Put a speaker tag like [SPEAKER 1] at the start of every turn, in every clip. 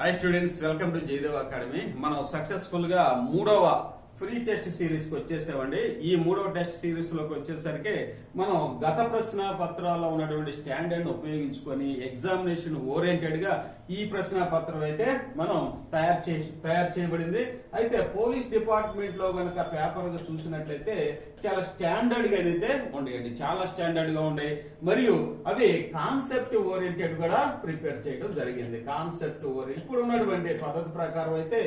[SPEAKER 1] Hi students, welcome to Jayadev academy. మనం successful గా మూడవ ఫ్రీ టెస్ట్ సిరీస్ కి వచ్చేసామండి. ఈ మూడవ టెస్ట్ సిరీస్ లోకి వచ్చేసరికి మనం గత ప్రశ్న పత్రాల్లో ఉన్నటువంటి స్టాండర్డ్ ఉపయోగించుకొని ఎగ్జామినేషన్ ఓరియంటెడ్ గా ఈ ప్రశ్న పత్రం అయితే మనం తయారు చేయబడింది. అయితే పోలీస్ డిపార్ట్మెంట్ లో గనక పేపర్ గా చూసినట్లయితే చాలా స్టాండర్డ్ గా అయితే ఉండేయండి, చాలా స్టాండర్డ్ గా ఉండే, మరియు అవి కాన్సెప్ట్ ఓరియంటెడ్ కూడా ప్రిపేర్ చేయడం జరిగింది. కాన్సెప్ట్ ఓరియంటెడ్ ఇప్పుడు ఉన్నటువంటి పద్ధతి ప్రకారం అయితే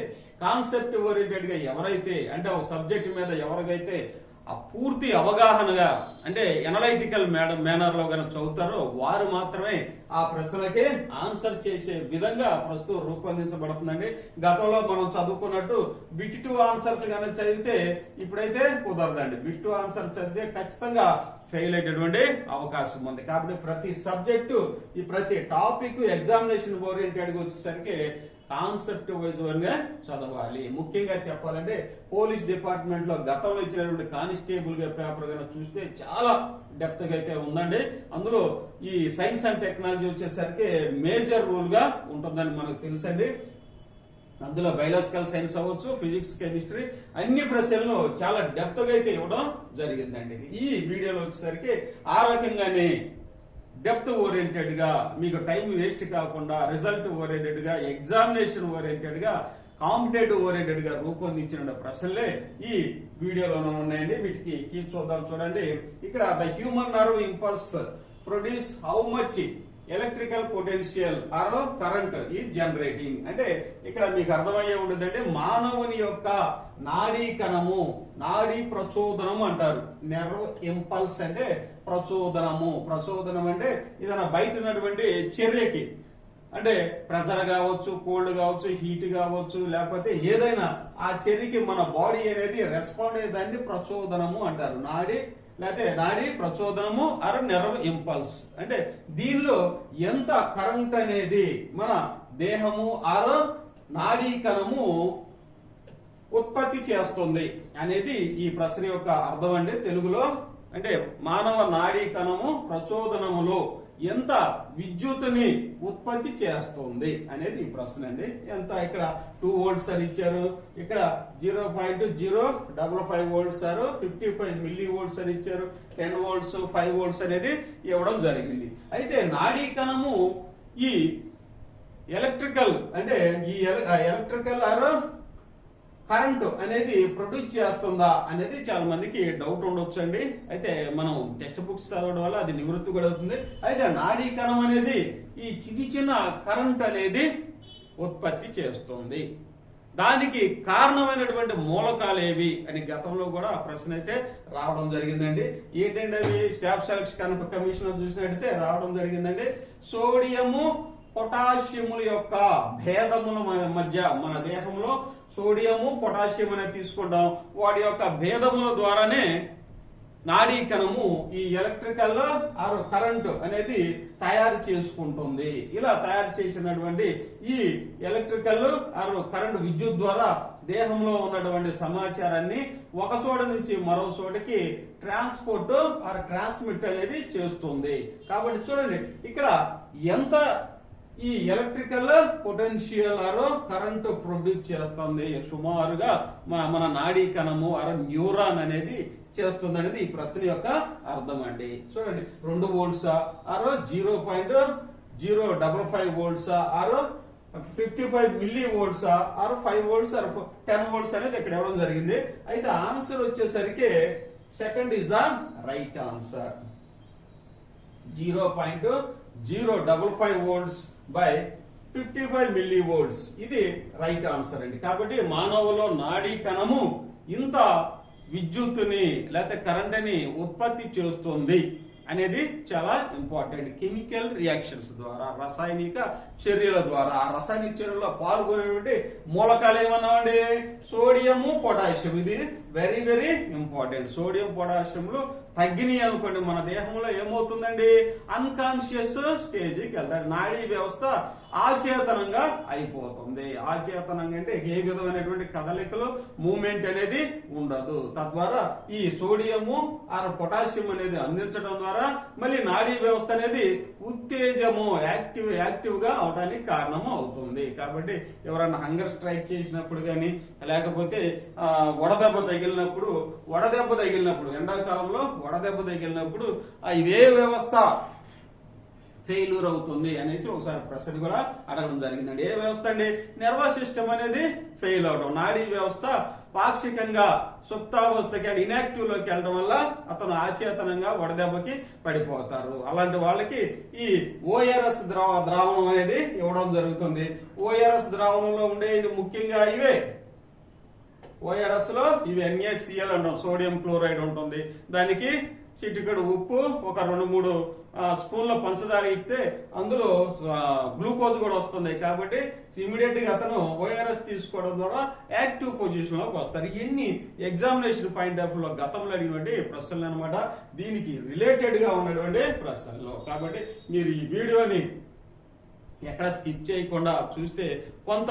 [SPEAKER 1] కాన్సెప్ట్ ఓరియంటెడ్ గా ఎవరైతే అంటే ఒక సబ్జెక్ట్ మీద ఎవరికైతే ఆ పూర్తి అవగాహనగా అంటే ఎనలైటికల్ మేనర్ లో కనుక చదువుతారో వారు మాత్రమే ఆ ప్రశ్నలకి ఆన్సర్ చేసే విధంగా ప్రస్తుతం రూపొందించబడుతుందండి. గతంలో మనం చదువుకున్నట్టు బిట్ టు ఆన్సర్స్ కనుక చదివితే ఇప్పుడైతే కుదరదండి. బిట్ టు ఆన్సర్ చదివితే ఖచ్చితంగా ఫెయిల్ అయ్యేటటువంటి అవకాశం ఉంది. కాబట్టి ప్రతి సబ్జెక్టు ఈ ప్రతి టాపిక్ ఎగ్జామినేషన్ ఓరియంటెడ్ గా వచ్చేసరికి కాన్సెప్ట్ వైజ్ గా చదవాలి. ముఖ్యంగా చెప్పాలంటే పోలీస్ డిపార్ట్మెంట్ లో గతంలో ఇచ్చినటువంటి కానిస్టేబుల్ గా పేపర్ కనుక చూస్తే చాలా డెప్త్ గా అయితే ఉందండి. అందులో ఈ సైన్స్ అండ్ టెక్నాలజీ వచ్చేసరికి మేజర్ రోల్ గా ఉంటుందని మనకు తెలుసండి. అందులో బయాలజికల్ సైన్స్ అవ్వచ్చు, ఫిజిక్స్, కెమిస్ట్రీ అన్ని ప్రశ్నలను చాలా డెప్త్ గా అయితే ఇవ్వడం జరిగిందండి. ఈ వీడియోలో వచ్చేసరికి ఆ రకంగానే డెప్త్ ఓరియంటెడ్ గా మీకు టైం వేస్ట్ కాకుండా రిజల్ట్ ఓరియంటెడ్ గా ఎగ్జామినేషన్ ఓరియంటెడ్ గా కాంపిటేటివ్ ఓరియంటెడ్ గా రూపొందించిన ప్రశ్నలే ఈ వీడియోలో ఉన్నాయండి. వీటికి కీ చూద్దాం. చూడండి, ఇక్కడ the human nerve impulse produce how much electrical potential are current ఈ జనరేటింగ్. అంటే ఇక్కడ మీకు అర్థమయ్యే ఉండదంటే మానవుని యొక్క నాడీ కణము, నాడీ ప్రచోదనము అంటారు. నెర్వ్ ఇంపల్స్ అంటే ప్రచోదనము. ప్రచోదనం అంటే ఏదైనా బయట ఉన్నటువంటి చర్యకి అంటే ప్రెషర్ కావచ్చు, కోల్డ్ కావచ్చు, హీట్ కావచ్చు, లేకపోతే ఏదైనా ఆ చర్యకి మన బాడీ అనేది రెస్పాండ్ అయ్యేదాన్ని ప్రచోదనము అంటారు. లేకపోతే నాడీ ప్రచోదనము ఆర్ నెర్వ్ ఇంపల్స్. అంటే దీనిలో ఎంత కరెంట్ అనేది మన దేహము ఆర్ నాడీ కణము ఉత్పత్తి చేస్తుంది అనేది ఈ ప్రశ్న యొక్క అర్థం అండి తెలుగులో. అంటే మానవ నాడీ కణము ప్రచోదనములో ఎంత విద్యుత్తుని ఉత్పత్తి చేస్తుంది అనేది ఈ ప్రశ్న అండి. ఎంత ఇక్కడ 2 volts అని ఇచ్చారు, ఇక్కడ 0.055 volts 55 millivolts అని ఇచ్చారు, 10 volts 5 volts అనేది ఇవ్వడం జరిగింది. అయితే నాడీ కణము ఈ ఎలక్ట్రికల్ అంటే ఈ ఎలక్ట్రికల్ ఆర్ కరెంటు అనేది ప్రొడ్యూస్ చేస్తుందా అనేది చాలా మందికి డౌట్ ఉండొచ్చు అండి. అయితే మనం టెక్స్ట్ బుక్స్ చదవడం వల్ల అది నివృత్తి కూడా అవుతుంది. అయితే నాడీ కణం అనేది ఈ చిన్న కరెంట్ అనేది ఉత్పత్తి చేస్తుంది. దానికి కారణమైనటువంటి మూలకాలు ఏవి అని గతంలో కూడా ప్రశ్న అయితే రావడం జరిగిందండి. ఏంటంటే అవి స్టాఫ్ సెలక్షన్ కమిషన్ చూసినట్టయితే రావడం జరిగిందండి. సోడియము, పొటాషియముల యొక్క భేదముల మధ్య మన దేహంలో సోడియము, పొటాషియం అనేది తీసుకుంటాం. వాటి యొక్క భేదముల ద్వారానే నాడీ కణము ఈ ఎలక్ట్రికల్ ఆర్ కరెంట్ అనేది తయారు చేసుకుంటుంది. ఇలా తయారు చేసినటువంటి ఈ ఎలక్ట్రికల్ ఆర్ కరెంట్ విద్యుత్ ద్వారా దేహంలో ఉన్నటువంటి సమాచారాన్ని ఒక చోట నుంచి మరో చోటకి ట్రాన్స్పోర్ట్ ఆర్ ట్రాన్స్మిట్ అనేది చేస్తుంది. కాబట్టి చూడండి ఇక్కడ ఎంత ఈ electrical potential are current produce చేస్తుంది సుమారుగా మన నాడీ కణము ఆర్ న్యూరాన్ అనేది చేస్తుంది అనేది ఈ ప్రశ్న యొక్క అర్థం అండి. చూడండి 2 volts or 0.055 volts or 55 millivolts or 5 volts or 10 volts అనేది ఇక్కడ ఇవ్వడం జరిగింది. అయితే ఆన్సర్ వచ్చేసరికి second is the right answer. 0.055 volts by 55 millivolts ఇది రైట్ ఆన్సర్ అండి. కాబట్టి మానవులో నాడీ కణము ఇంత విద్యుత్తుని లేకపోతే కరెంట్ని ఉత్పత్తి చేస్తుంది అనేది చాలా ఇంపార్టెంట్. కెమికల్ రియాక్షన్స్ ద్వారా, రసాయనిక చర్యల ద్వారా, ఆ రసాయనిక చర్యల్లో పాల్గొనేటువంటి మూలకాలు ఏమన్నామండి? Sodium, potassium. ఇది వెరీ వెరీ ఇంపార్టెంట్. సోడియం, పొటాషియంలు తగ్గినాయి అనుకోండి మన దేహంలో ఏమవుతుందండి? అన్కాన్షియస్ స్టేజ్కి వెళ్తాడు. నాడీ వ్యవస్థ ఆచేతనంగా అయిపోతుంది. ఆచేతనంగా అంటే ఏ విధమైనటువంటి కదలికలు మూమెంట్ అనేది ఉండదు. తద్వారా ఈ సోడియము ఆర్ పొటాషియం అనేది అందించడం ద్వారా మళ్ళీ నాడీ వ్యవస్థ అనేది ఉత్తేజము యాక్టివ్ గా అవడానికి కారణం అవుతుంది. కాబట్టి ఎవరైనా హంగర్ స్ట్రైక్ చేసినప్పుడు కానీ లేకపోతే వడదెబ్బ తగిలినప్పుడు ఎండాకాలంలో వడదెబ్బ తగిలినప్పుడు ఇవే వ్యవస్థ ఫెయిల్యూర్ అవుతుంది అనేసి ఒకసారి ప్రశ్న కూడా అడగడం జరిగిందండి. ఏ వ్యవస్థ అండి? నర్వస్ సిస్టమ్ అనేది ఫెయిల్ అవడం, నాడీ వ్యవస్థ పాక్షికంగా సుప్తావస్థకి అని ఇనాక్టివ్ లోకి వెళ్ళడం వల్ల అతను ఆచేతనంగా వడదెబ్బకి పడిపోతారు. అలాంటి వాళ్ళకి ఈ ఓఆర్ఎస్ ద్రావణం అనేది ఇవ్వడం జరుగుతుంది. ఓఆర్ఎస్ ద్రావణంలో ఉండే ముఖ్యంగా ఇవే ఓఆర్ఎస్ లో ఇవి NaCl అంటాం, సోడియం క్లోరైడ్ ఉంటుంది. దానికి చిటికెడు ఉప్పు, ఒక 2-3 స్పూన్ల పంచదార ఇస్తే అందులో గ్లూకోజ్ కూడా వస్తుంది. కాబట్టి ఇమీడియట్ గా అతను ఓఆర్ఎస్ తీసుకోవడం ద్వారా యాక్టివ్ పొజిషన్ లోకి వస్తారు. ఇవన్నీ ఎగ్జామినేషన్ పాయింట్ ఆఫ్ లో గతంలో అడిగినటువంటి ప్రశ్నలు అనమాట, దీనికి రిలేటెడ్ గా ఉన్నటువంటి ప్రశ్నలు. కాబట్టి మీరు ఈ వీడియోని ఎక్కడ స్కిప్ చేయకుండా చూస్తే కొంత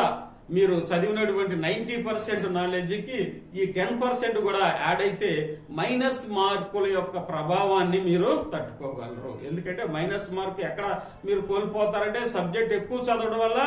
[SPEAKER 1] మీరు చదివినటువంటి 90% నాలెడ్జ్ కి ఈ 10% కూడా యాడ్ అయితే మైనస్ మార్కుల యొక్క ప్రభావాన్ని మీరు తట్టుకోగలరు. ఎందుకంటే మైనస్ మార్క్ ఎక్కడ మీరు కోల్పోతారంటే సబ్జెక్ట్ ఎక్కువ చదవడం వల్ల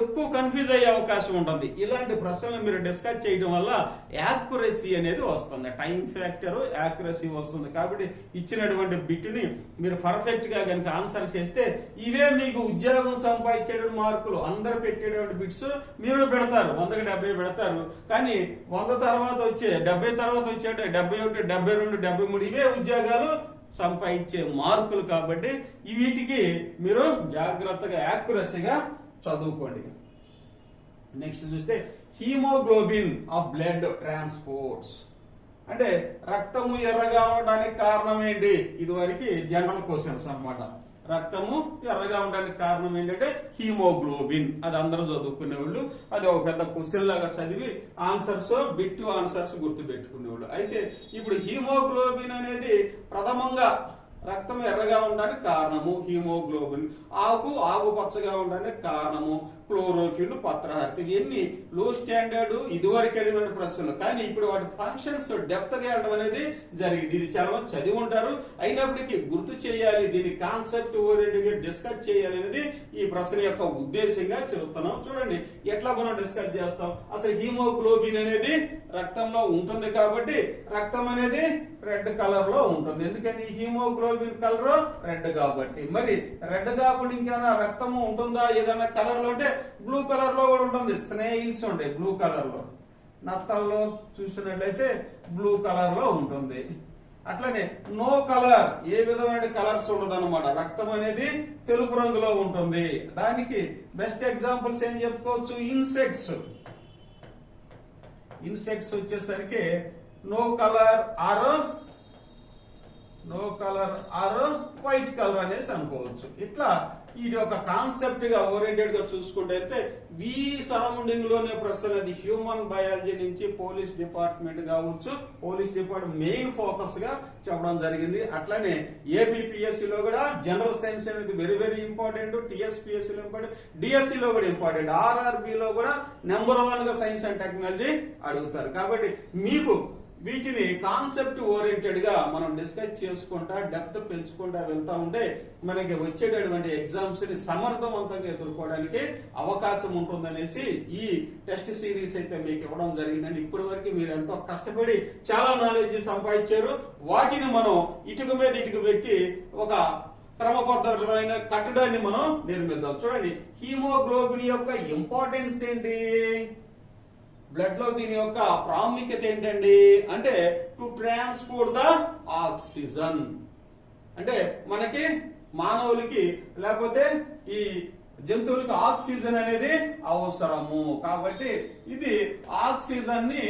[SPEAKER 1] ఎక్కువ కన్ఫ్యూజ్ అయ్యే అవకాశం ఉంటుంది. ఇలాంటి ప్రశ్నలు మీరు డిస్కస్ చేయడం వల్ల యాక్యురసీ అనేది వస్తుంది, టైం ఫ్యాక్టర్ యాక్యురసీ వస్తుంది. కాబట్టి ఇచ్చినటువంటి బిట్ని మీరు పర్ఫెక్ట్ గా కనుక ఆన్సర్ చేస్తే ఇవే మీకు ఉద్యోగం సంపాదించేటువంటి మార్కులు. అందరు పెట్టేటువంటి బిట్స్ మీరు పెడతారు, 100కి 70 పెడతారు. కానీ 100 తర్వాత వచ్చే 70 తర్వాత వచ్చే 71, 72, 73 ఇవే ఉద్యోగాలు సంపాదించే మార్కులు. కాబట్టి వీటికి మీరు జాగ్రత్తగా యాక్యురసీగా చదువుకోండి. నెక్స్ట్ చూస్తే హీమోగ్లోబిన్ ఆఫ్ బ్లడ్ ట్రాన్స్పోర్ట్స్ అంటే రక్తము ఎర్రగా అవడానికి కారణం ఏంటి? ఇదివరకు జనరల్ క్వశ్చన్స్ అన్నమాట. రక్తము ఎర్రగా ఉండడానికి కారణం ఏంటంటే హీమోగ్లోబిన్. అది అందరూ చదువుకునేవాళ్ళు. అది ఒక పెద్ద క్వశ్చన్ లాగా చదివి ఆన్సర్స్ బిట్ ఆన్సర్స్ గుర్తు పెట్టుకునేవాళ్ళు. అయితే ఇప్పుడు హీమోగ్లోబిన్ అనేది ప్రథమంగా రక్తం ఎర్రగా ఉండడానికి కారణము హీమోగ్లోబిన్, ఆకుపచ్చగా ఉండడానికి కారణము క్లోరోఫిల్, పత్రహరిత. ఇవన్నీ లో స్టాండర్డ్ ఇదివరకు వెళ్ళిన ప్రశ్నలు. కానీ ఇప్పుడు వాటి ఫంక్షన్స్ డెప్త్ గా వెళ్ళడం అనేది జరిగింది. ఇది చాలా మంది చదివి ఉంటారు, అయినప్పటికీ గుర్తు చేయాలి, దీని కాన్సెప్ట్ ఓరియంటెడ్ గా డిస్కస్ చేయాలి అనేది ఈ ప్రశ్న యొక్క ఉద్దేశంగా చూస్తున్నాం. చూడండి ఎట్లా మనం డిస్కస్ చేస్తాం. అసలు హీమోగ్లోబిన్ అనేది రక్తంలో ఉంటుంది కాబట్టి రక్తం అనేది రెడ్ కలర్ లో ఉంటుంది. ఎందుకని? హీమోగ్లోబిన్ కలర్ రెడ్ కాబట్టి. మరి రెడ్ కాకుండా ఇంకేమైనా రక్తము ఉంటుందా ఏదైనా కలర్ లో? అంటే బ్లూ కలర్ లో కూడా ఉంటుంది. స్నేయిల్స్ ఉంటాయి బ్లూ కలర్ లో, నత్తల్లో చూసినట్లయితే బ్లూ కలర్ లో ఉంటుంది. అట్లనే నో కలర్, ఏ విధమైన కలర్స్ ఉండదు అనమాట. రక్తం అనేది తెలుపు రంగులో ఉంటుంది. దానికి బెస్ట్ ఎగ్జాంపుల్స్ ఏం చెప్పుకోవచ్చు? ఇన్సెక్ట్స్ వచ్చేసరికి no colour or white colour అనేసి అనుకోవచ్చు. ఇట్లా ఇది ఒక కాన్సెప్ట్ గా ఓరియంటెడ్ గా చూసుకుంటే అయితే వి సరౌండింగ్ లోనే ప్రశ్న. అది హ్యూమన్ బయాలజీ నుంచి పోలీస్ డిపార్ట్మెంట్ కావచ్చు, పోలీస్ డిపార్ట్మెంట్ మెయిన్ ఫోకస్ గా చెప్పడం జరిగింది. అట్లానే ఏబిపిఎస్సి లో కూడా జనరల్ సైన్స్ అనేది వెరీ వెరీ ఇంపార్టెంట్, టిఎస్పిఎస్సి లో ఇంపార్టెంట్, డిఎస్సి లో కూడా ఇంపార్టెంట్, ఆర్ఆర్బి లో కూడా నెంబర్ 1 గా సైన్స్ అండ్ టెక్నాలజీ అడుగుతారు. కాబట్టి మీకు వీటిని కాన్సెప్ట్ ఓరియంటెడ్ గా మనం డిస్కస్ చేసుకుంటా డెప్త్ పెంచుకుంటా వెళ్తా ఉంటే మనకి వచ్చేటటువంటి ఎగ్జామ్స్ ని సమర్థవంతంగా ఎదుర్కోవడానికి అవకాశం ఉంటుందనేసి ఈ టెస్ట్ సిరీస్ అయితే మీకు ఇవ్వడం జరిగిందండి. ఇప్పటి వరకు మీరు ఎంతో కష్టపడి చాలా నాలెడ్జ్ సంపాదించారు. వాటిని మనం ఇటుక మీద ఇటుక పెట్టి ఒక క్రమబద్ధమైన కట్టడాన్ని మనం నిర్మిద్దాం. చూడండి హీమోగ్లోబిన్ యొక్క ఇంపార్టెన్స్ ఏంటి, బ్లడ్ లో దీని యొక్క ప్రాముఖ్యత ఏంటండి అంటే టు ట్రాన్స్పోర్ట్ ద ఆక్సిజన్. అంటే మనకి మానవులకి లేకపోతే ఈ జంతువులకి ఆక్సిజన్ అనేది అవసరము. కాబట్టి ఇది ఆక్సిజన్ ని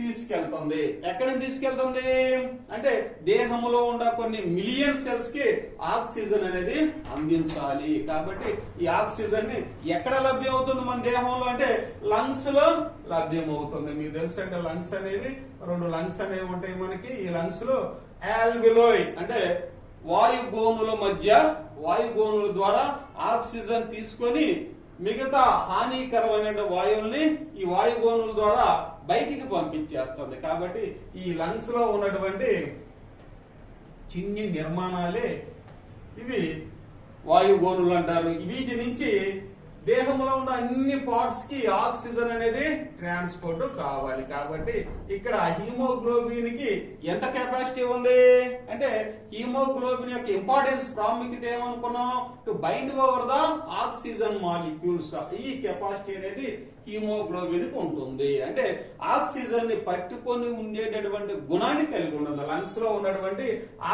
[SPEAKER 1] తీసుకెళ్తుంది. ఎక్కడికి తీసుకెళ్తుంది అంటే దేహంలో ఉన్న కొన్ని మిలియన్ సెల్స్ కి ఆక్సిజన్ అనేది అందించాలి. కాబట్టి ఈ ఆక్సిజన్ ని ఎక్కడ లభ్యం అవుతుంది మన దేహంలో అంటే లంగ్స్ లో లభ్యం అవుతుంది. మీకు తెలుసు అంటే లంగ్స్ అనేది 2 లంగ్స్ అనేవి ఉంటాయి మనకి. ఈ లంగ్స్ లో ఆల్విలోయ్ అంటే వాయుగోనుల మధ్య వాయుగోనుల ద్వారా ఆక్సిజన్ తీసుకొని మిగతా హానికరమైన వాయువుల్ని ఈ వాయుగోనుల ద్వారా బయటికి పంపించేస్తుంది. కాబట్టి ఈ లంగ్స్ లో ఉన్నటువంటి చిన్ని నిర్మాణాలే ఇవి వాయుగోనులు అంటారు. వీటి నుంచి దేహంలో ఉన్న అన్ని పార్ట్స్ కి ఆక్సిజన్ అనేది ట్రాన్స్పోర్ట్ కావాలి. కాబట్టి ఇక్కడ హీమోగ్లోబిన్ కి ఎంత కెపాసిటీ ఉంది అంటే హీమోగ్లోబిన్ యొక్క ఇంపార్టెన్స్ ప్రాముఖ్యత ఏమనుకున్నాం, to bind over the oxygen molecules. ఈ కెపాసిటీ అనేది హీమోగ్లోబిన్ కి ఉంటుంది. అంటే ఆక్సిజన్ ని పట్టుకొని ఉండేటటువంటి గుణాన్ని కలిగి ఉండదు. లంగ్స్ లో ఉన్నటువంటి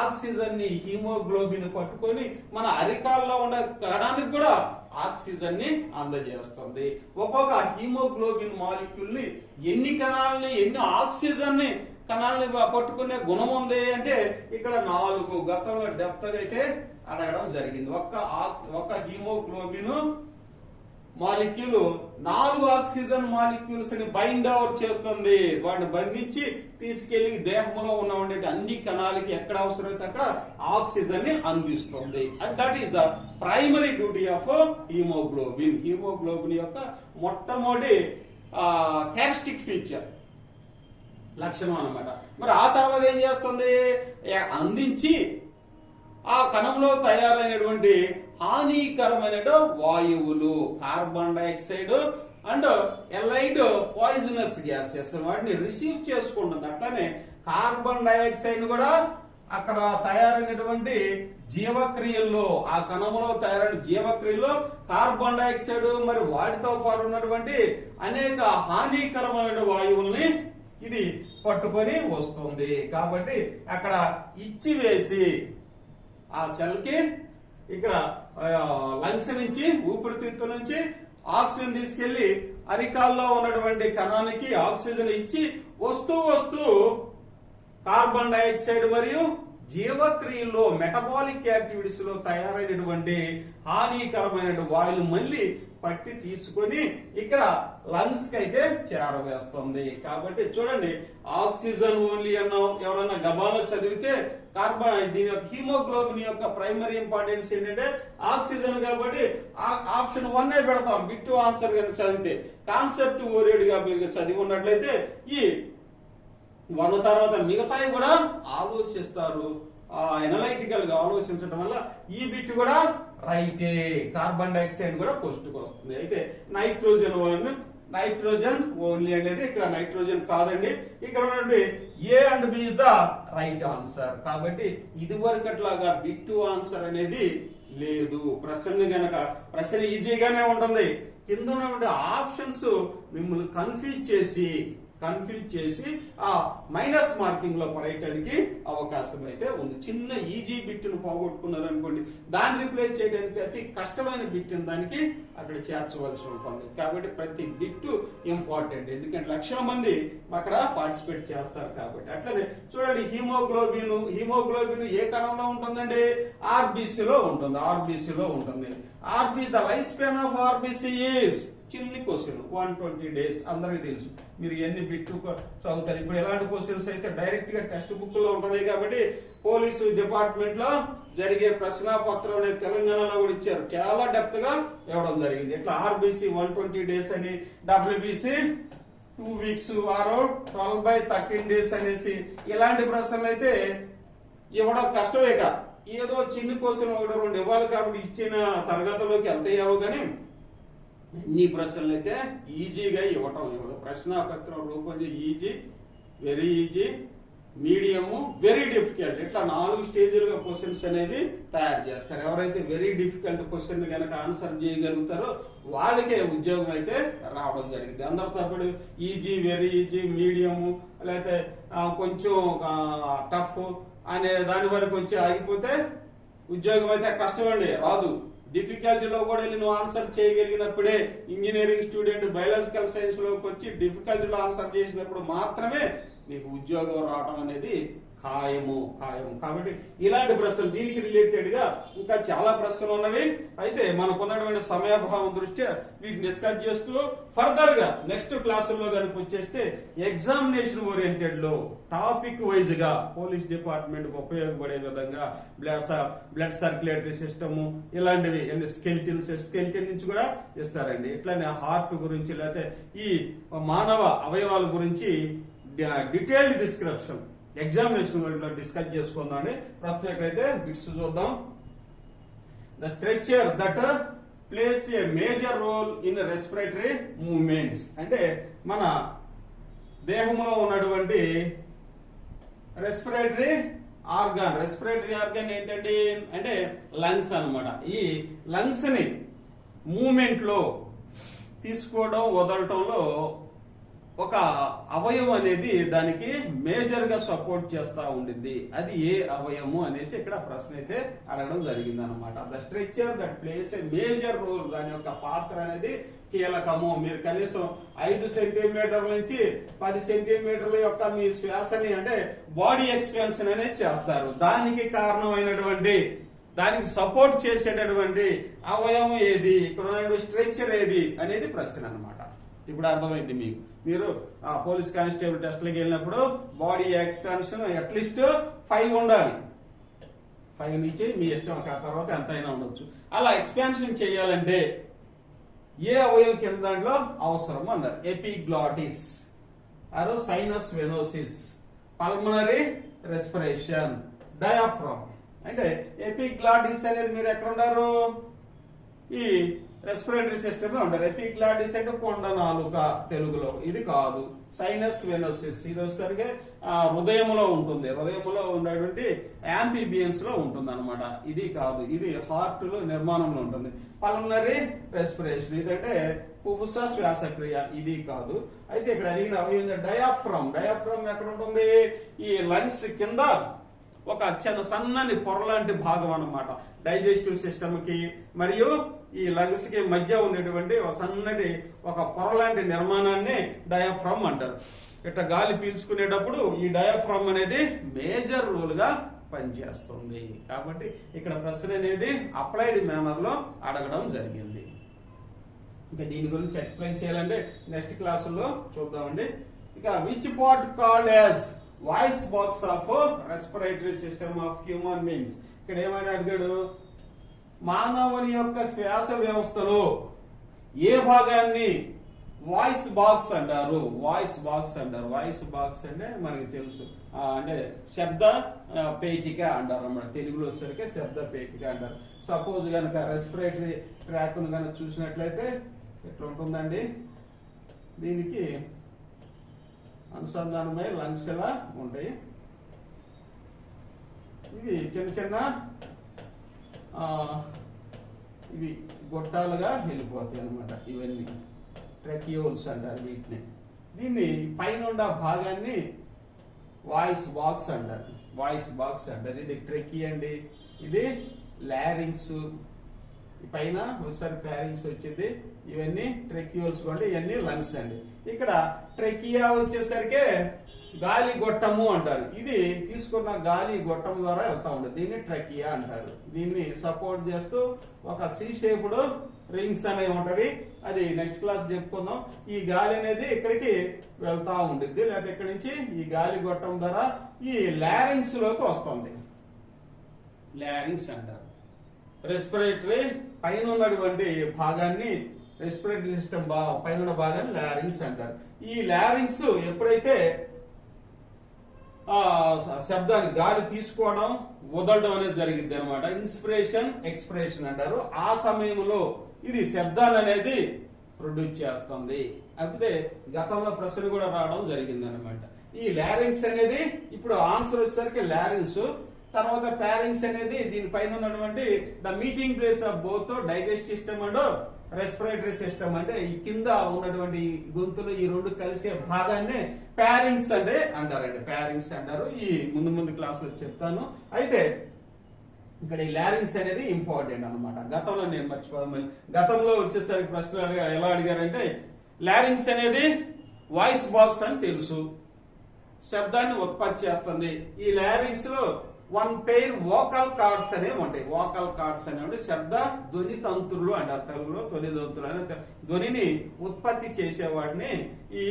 [SPEAKER 1] ఆక్సిజన్ ని హీమోగ్లోబిన్ పట్టుకొని మన అరికాల్లో ఉన్న కణానికి కూడా ఆక్సిజన్ ని అందజేస్తుంది. ఒక్కొక్క హీమోగ్లోబిన్ మాలిక్యూల్ ని ఎన్ని కణాలని ఎన్ని ఆక్సిజన్ ని కణాలని పట్టుకునే గుణం ఉంది అంటే ఇక్కడ 4 గతంలో డెప్త్ గా అయితే అడగడం జరిగింది. ఒక్క హీమోగ్లోబిన్ మాలిక్యూల్ 4 ఆక్సిజన్ మాలిక్యూల్స్ ని బైండ్ ఓవర్ చేస్తుంది. వాటిని బంధించి తీసుకెళ్లి దేహంలో ఉన్న అన్ని కణాలకి ఎక్కడ అవసరమైతే అక్కడ ఆక్సిజన్ ని అందిస్తుంది. And that is the primary duty of haemoglobin. Haemoglobin యొక్క మొట్టమొదటి క్యారెక్టరిస్టిక్ ఫీచర్ లక్షణం అన్నమాట. మరి ఆ తర్వాత ఏం చేస్తుంది, అందించి ఆ కణంలో తయారైనటువంటి హానికరమైన వాయువులు carbon dioxide and allied poisonous gases వాటిని రిసీవ్ చేసుకుంటుంది. అట్లానే కార్బన్ డైఆక్సైడ్ కూడా అక్కడ తయారైనటువంటి జీవక్రియల్లో ఆ కణంలో తయారైన జీవక్రియల్లో కార్బన్ డైఆక్సైడ్ మరి వాటితో పాటు ఉన్నటువంటి అనేక హానికరమైన వాయువుల్ని ఇది పట్టుకొని వస్తుంది. కాబట్టి అక్కడ ఇచ్చివేసి ఆ సెల్ కి ఇక్కడ లంగ్స్ నుంచి ఊపిరితిత్తు నుంచి ఆక్సిజన్ తీసుకెళ్లి అరికాల్లో ఉన్నటువంటి కణానికి ఆక్సిజన్ ఇచ్చి వస్తూ కార్బన్ డైఆక్సైడ్ మరియు జీవక్రియల్లో మెటబాలిక్ యాక్టివిటీస్ లో తయారైనటువంటి హానికరమైన వాయువులు మళ్ళీ పట్టి తీసుకొని ఇక్కడ లంగ్స్ కి అయితే చేరవేస్తుంది. కాబట్టి చూడండి ఆక్సిజన్ ఓన్లీ అన్నాం. ఎవరైనా గబాలో చదివితే దీని యొక్క హీమోగ్లోబిన్ యొక్క ప్రైమరీ ఇంపార్టెన్స్ ఏంటంటే ఆక్సిజన్. కాబట్టి ఆప్షన్ 1 పెడతాం బిట్ ఆన్సర్ గా చదివితే. కాన్సెప్ట్ ఓరియడ్ గా మీరు చదివి ఉన్నట్లయితే ఈ 1 తర్వాత మిగతాయి కూడా ఆలోచిస్తారు. ఎనలైటికల్ గా ఆలోచించడం వల్ల ఈ బిట్ కూడా రైటే. కార్బన్ డైఆక్సైడ్ కూడా పోస్ట్ కు వస్తుంది. అయితే నైట్రోజన్ ఓన్లీ అనేది ఇక్కడ నైట్రోజన్ కాదండి. ఇక్కడ ఉన్నటువంటి A and B is the right answer. కాబట్టి ఇది వరకట్లాగా బిట్ ఆన్సర్ అనేది లేదు. ప్రశ్న ఈజీగానే ఉంటుంది. కింద ఉన్నటువంటి ఆప్షన్స్ మిమ్మల్ని కన్ఫ్యూజ్ చేసి ఆ మైనస్ మార్కింగ్ లో పడేయడానికి అవకాశం అయితే ఉంది. చిన్న ఈజీ బిట్ ను పోగొట్టుకున్నారు అనుకోండి, దాన్ని రిప్లేస్ చేయడానికి అతి కష్టమైన బిట్ దానికి అక్కడ చేర్చవలసి ఉంటుంది. కాబట్టి ప్రతి బిట్ ఇంపార్టెంట్, ఎందుకంటే లక్షల మంది అక్కడ పార్టిసిపేట్ చేస్తారు. కాబట్టి అట్లనే చూడండి హీమోగ్లోబిన్ ఏ కణంలో ఉంటుందండి, ఆర్బీసీలో ఉంటుంది. The life span of RBC is చిన్ని క్వశ్చన్ 120 days. అందరికి తెలుసు. మీరు ఎన్ని బిట్లు చదువుతారు. ఇప్పుడు ఎలాంటి క్వశ్చన్స్ అయితే డైరెక్ట్ గా టెక్స్ట్ బుక్ లో ఉంటున్నాయి. కాబట్టి పోలీసు డిపార్ట్మెంట్ లో జరిగే ప్రశ్నాపత్రం అనేది తెలంగాణలో కూడా ఇచ్చారు. చాలా డెప్త్ గా ఇవ్వడం జరిగింది. ఇట్లా ఆర్బీసీ 120 days అని, డబ్ల్యూబీసీ 2 weeks ఆర్ 12/13 days అనేసి ఇలాంటి ప్రశ్నలు అయితే ఇవ్వడం కష్టమే. ఏదో చిన్న క్వశ్చన్ 1-2 ఇవ్వాలి. కాబట్టి ఇచ్చిన తరగతిలోకి వెళ్తాయేవో కానీ అన్ని ప్రశ్నలు అయితే ఈజీగా ఇవ్వటం. ప్రశ్నాపత్రం రూపం easy, very easy, medium, very difficult. ఇట్లా 4 స్టేజ్లుగా క్వశ్చన్స్ అనేవి తయారు చేస్తారు. ఎవరైతే వెరీ డిఫికల్ట్ క్వశ్చన్ కనుక ఆన్సర్ చేయగలుగుతారో వాళ్ళకే ఉద్యోగం అయితే రావడం జరిగింది. అందరితో పాటు ఈజీ, వెరీ ఈజీ, మీడియము లేకపోతే కొంచెం టఫ్ అనే దాని వరకు వచ్చి ఆగిపోతే ఉద్యోగం అయితే కష్టమండి, రాదు. డిఫికల్టీలో కూడా వెళ్ళి నువ్వు ఆన్సర్ చేయగలిగినప్పుడే ఇంజనీరింగ్ స్టూడెంట్ బయాలజికల్ సైన్స్ లోకి వచ్చి డిఫికల్టీలో ఆన్సర్ చేసినప్పుడు మాత్రమే నీకు ఉద్యోగం రావడం అనేది ఖాయము కాబట్టి ఇలాంటి ప్రశ్నలు దీనికి రిలేటెడ్ గా ఇంకా చాలా ప్రశ్నలు ఉన్నవి. అయితే మనకున్నటువంటి సమయాభావం దృష్ట్యా వీటిని డిస్కస్ చేస్తూ ఫర్దర్ గా నెక్స్ట్ క్లాసుల్లో కనుక వచ్చేస్తే ఎగ్జామినేషన్ ఓరియంటెడ్ లో టాపిక్ వైజ్ గా పోలీస్ డిపార్ట్మెంట్ కు ఉపయోగపడే విధంగా బ్లడ్ సర్క్యులేటరీ సిస్టమ్ ఇలాంటివి స్కెల్టన్ నుంచి కూడా ఇస్తారండి. ఇట్లానే హార్ట్ గురించి లేకపోతే ఈ మానవ అవయవాల గురించి డీటెయిల్డ్ డిస్క్రిప్షన్ ఎగ్జామినేషన్ గురించి డిస్కస్ చేసుకుందాం. ప్రస్తుతం ఎక్కడైతే బిట్స్ చూద్దాం. The structure that plays a major role in respiratory movements అంటే మన దేహంలో ఉన్నటువంటి రెస్పిరేటరీ ఆర్గాన్ ఏంటండి అంటే లంగ్స్ అన్నమాట. ఈ లంగ్స్ ని మూమెంట్ లో తీసుకోవడం వదలటంలో ఒక అవయవం అనేది దానికి మేజర్ గా సపోర్ట్ చేస్తా ఉండింది. అది ఏ అవయవము అనేసి ఇక్కడ ప్రశ్న అయితే అడగడం జరిగింది అనమాట. The structure that plays a major role, దాని యొక్క పాత్ర అనేది కీలకము. మీరు కనీసం 5 సెంటీమీటర్ల నుంచి 10 సెంటీమీటర్ల యొక్క మీ శ్వాసని అంటే బాడీ ఎక్స్పాన్షన్ అనేది చేస్తారు. దానికి కారణమైనటువంటి దానికి సపోర్ట్ చేసేటటువంటి అవయవం ఏది, ఇక్కడ ఉన్నటువంటి స్ట్రక్చర్ ఏది అనేది ప్రశ్న అనమాట. ఇప్పుడు అర్థమైంది మీకు. మీరు పోలీస్ కానిస్టేబుల్ టెస్ట్లకి వెళ్ళినప్పుడు బాడీ ఎక్స్పాన్షన్ అట్లీస్ట్ 5 ఉండాలి. 5 నుంచి మీ ఇష్టం, ఆ తర్వాత ఎంత అయినా ఉండొచ్చు. అలా ఎక్స్పాన్షన్ చేయాలంటే ఏ అవయవం కింద దాంట్లో అవసరం అన్నారు. Epiglottis or sinus venosus, pulmonary respiration, diaphragm. అంటే ఎపిగ్లాటిస్ అనేది మీరు ఎక్కడ ఉన్నారు, ఈ రెస్పిరేటరీ సిస్టమ్ లో ఉంటారు. ఎపిగ్లాటిస్ అంటే కొండ నాలుక తెలుగులో, ఇది కాదు. సైనస్ వెనోసిస్ ఇది వచ్చేసరికి హృదయంలో ఉంటుంది. హృదయంలో ఉన్నటువంటి యాంఫీబియన్స్ లో ఉంటుంది అనమాట. ఇది కాదు, ఇది హార్ట్ లో నిర్మాణంలో ఉంటుంది. పల్మనరీ రెస్పిరేషన్ ఇదంటే పుపుస శ్వాసక్రియ, ఇది కాదు. అయితే ఇక్కడ అడిగిన అవయవం డయాఫ్రామ్. డయాఫ్రామ్ ఎక్కడ ఉంటుంది, ఈ లంగ్స్ కింద ఒక చిన్న సన్నని పొరలాంటి భాగం అన్నమాట. డైజెస్టివ్ సిస్టమ్ కి మరియు ఈ లంగ్స్ కి మధ్య ఉన్నటువంటి ఒక సన్నటి ఒక పొరలాంటి నిర్మాణాన్ని డయాఫ్రామ్ అంటారు. ఇట్లా గాలి పీల్చుకునేటప్పుడు ఈ డయాఫ్రామ్ అనేది మేజర్ రోల్ గా పనిచేస్తుంది. కాబట్టి ఇక్కడ ప్రశ్న అనేది అప్లైడ్ మేనర్ లో అడగడం జరిగింది. ఇంకా దీని గురించి ఎక్స్ప్లెయిన్ చేయాలంటే నెక్స్ట్ క్లాసుల్లో చూద్దామండి. ఇక which part called as voice box of respiratory system of human beings. ఇక్కడ ఏమైనా అడిగాడు, మానవుని యొక్క శ్వాస వ్యవస్థలో ఏ భాగాన్ని వాయిస్ బాక్స్ అంటారు. వాయిస్ బాక్స్ అంటే మనకి తెలుసు, అంటే శబ్ద పేటిక అంటారు అన్నమాట. తెలుగులో వచ్చేసరికి శబ్ద పేటిక అంటారు. సపోజ్ కనుక రెస్పిరేటరీ ట్రాక్ ను కనుక చూసినట్లయితే ఎట్లా ఉంటుందండి, దీనికి అనుసంధానమై లంగ్స్ ఎలా ఉంటాయి. ఇవి చిన్న చిన్న ఇవి గొట్టాలుగా వెళ్ళిపోతాయి అనమాట. ఇవన్నీ ట్రెకియోల్స్ అంటారు వీటిని. దీన్ని పైన భాగాన్ని వాయిస్ బాక్స్ అంటారు. ఇది ట్రెకీ అండి, ఇది లారింగ్స్, పైన ఒకసారి ప్యారింగ్స్ వచ్చింది. ఇవన్నీ ట్రెకియోల్స్ అంటే ఇవన్నీ లంగ్స్ అండి. ఇక్కడ ట్రెకియా వచ్చేసరికి గాలి గొట్టము అంటారు. ఇది తీసుకున్న గాలి గొట్టం ద్వారా వెళ్తా ఉంటుంది, దీన్ని ట్రెకియా అంటారు. దీన్ని సపోర్ట్ చేస్తూ ఒక సి షేప్డ్ రింగ్స్ అనేవి ఉంటవి. అది నెక్స్ట్ క్లాస్ చెప్పుకుందాం. ఈ గాలి అనేది ఇక్కడికి వెళ్తా ఉంటుంది, లేకపోతే ఇక్కడి నుంచి ఈ గాలి గొట్టం ద్వారా ఈ లారింగ్స్ లోకి వస్తుంది. లారింగ్స్ అంటారు. రెస్పిరేటరీ పైన ఉన్నటువంటి భాగాన్ని, రెస్పిరేటరీ సిస్టమ్ పైన ఉన్న భాగాన్ని లారింగ్స్ అంటారు. ఈ లారింగ్స్ ఎప్పుడైతే శబ్దాన్ని గాలి తీసుకోవడం వదలడం అనేది జరిగింది అనమాట. ఇన్స్పిరేషన్ ఎక్స్పిరేషన్ అంటారు. ఆ సమయంలో ఇది శబ్దాన్ని అనేది ప్రొడ్యూస్ చేస్తుంది. అయితే గతంలో ప్రశ్న కూడా రావడం జరిగింది అనమాట. ఈ లారింగ్స్ అనేది ఇప్పుడు ఆన్సర్ వచ్చేసరికి లారింగ్స్, తర్వాత ప్యారింగ్స్ అనేది దీనిపైన ఉన్నటువంటి the meeting place of both digest system and respiratory system. అంటే ఈ కింద ఉన్నటువంటి గొంతులు ఈ రెండు కలిసే భాగాన్ని ప్యారింగ్స్ అంటే అంటారండి. ప్యారింగ్స్ అంటారు. ఈ ముందు క్లాసులో చెప్తాను. అయితే ఇక్కడ ఈ లారింగ్స్ అనేది ఇంపార్టెంట్ అనమాట. గతంలో నేను మర్చిపోదాం. గతంలో వచ్చేసరికి ప్రశ్నలు ఎలా అడిగారంటే లారింగ్స్ అనేది వాయిస్ బాక్స్ అని తెలుసు, శబ్దాన్ని ఉత్పత్తి చేస్తుంది. ఈ లారింగ్స్ లో 1 పెయిర్ వోకల్ కార్డ్స్ అనేవి ఉంటాయి. వోకల్ కార్డ్స్ అనేవి శబ్ద ధ్వని తంతువులు అంటారు. తెలుగులో ధ్వని తంతువులు అంటే ధ్వనిని ఉత్పత్తి చేసేవాడిని ఈ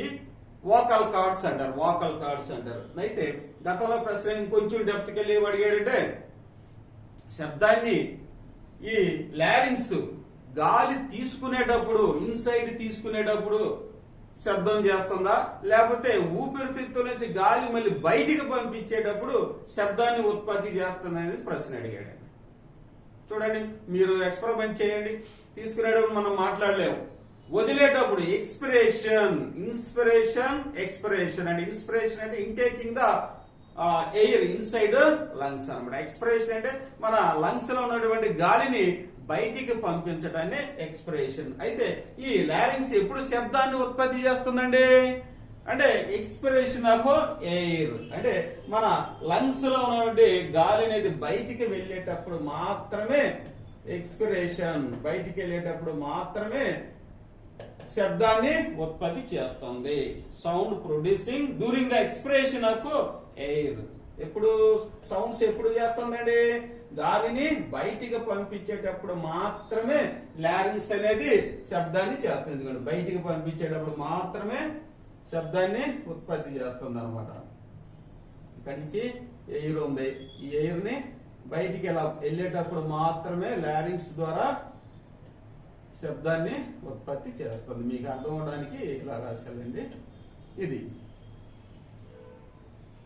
[SPEAKER 1] వోకల్ కార్డ్స్ అంటారు. వోకల్ కార్డ్స్ అంటారు. అయితే గతంలో ప్రశ్న ఇంకొంచెం డెప్త్కి వెళ్ళి అడిగాడంటే శబ్దాన్ని ఈ లారింగ్స్ గాలి తీసుకునేటప్పుడు ఇన్సైడ్ తీసుకునేటప్పుడు శబ్దం చేస్తుందా, లేకపోతే ఊపిరితిత్తుల నుంచి గాలి మళ్ళీ బయటికి పంపించేటప్పుడు శబ్దాన్ని ఉత్పత్తి చేస్తుందా అనేది ప్రశ్న అడిగాడండి. చూడండి, మీరు ఎక్స్పెరిమెంట్ చేయండి. తీసుకునేటప్పుడు మనం మాట్లాడలేము, వదిలేటప్పుడు expiration, inspiration, expiration. And inspiration అంటే intaking the air inside lungs అనమాట. ఎక్స్పిరేషన్ అంటే మన లంగ్స్ లో ఉన్నటువంటి గాలిని బయటికి పంపించడాన్ని ఎక్స్పిరేషన్. అయితే ఈ లారింగ్స్ ఎప్పుడు శబ్దాన్ని ఉత్పత్తి చేస్తుందండి అంటే ఎక్స్పిరేషన్ ఆఫ్ ఎయిర్, అంటే మన లంగ్స్ లో ఉన్నటువంటి గాలి అనేది బయటికి వెళ్ళేటప్పుడు మాత్రమే ఎక్స్పిరేషన్, బయటికి వెళ్ళేటప్పుడు మాత్రమే శబ్దాన్ని ఉత్పత్తి చేస్తుంది. Sound producing during the expiration of air. ఎప్పుడు సౌండ్స్ ఎప్పుడు చేస్తుందండి గాలిని బయటికి పంపించేటప్పుడు మాత్రమే లారింగ్స్ అనేది శబ్దాన్ని చేస్తుంది. బయటికి పంపించేటప్పుడు మాత్రమే శబ్దాన్ని ఉత్పత్తి చేస్తుంది అనమాట. ఇక్కడి నుంచి ఎయిర్ ఉంది, ఈ ఎయిర్ ని బయటికి ఎలా వెళ్ళేటప్పుడు మాత్రమే లారింగ్స్ ద్వారా శబ్దాన్ని ఉత్పత్తి చేస్తుంది. మీకు అర్థం అవడానికి ఇలా రాశానండి. ఇది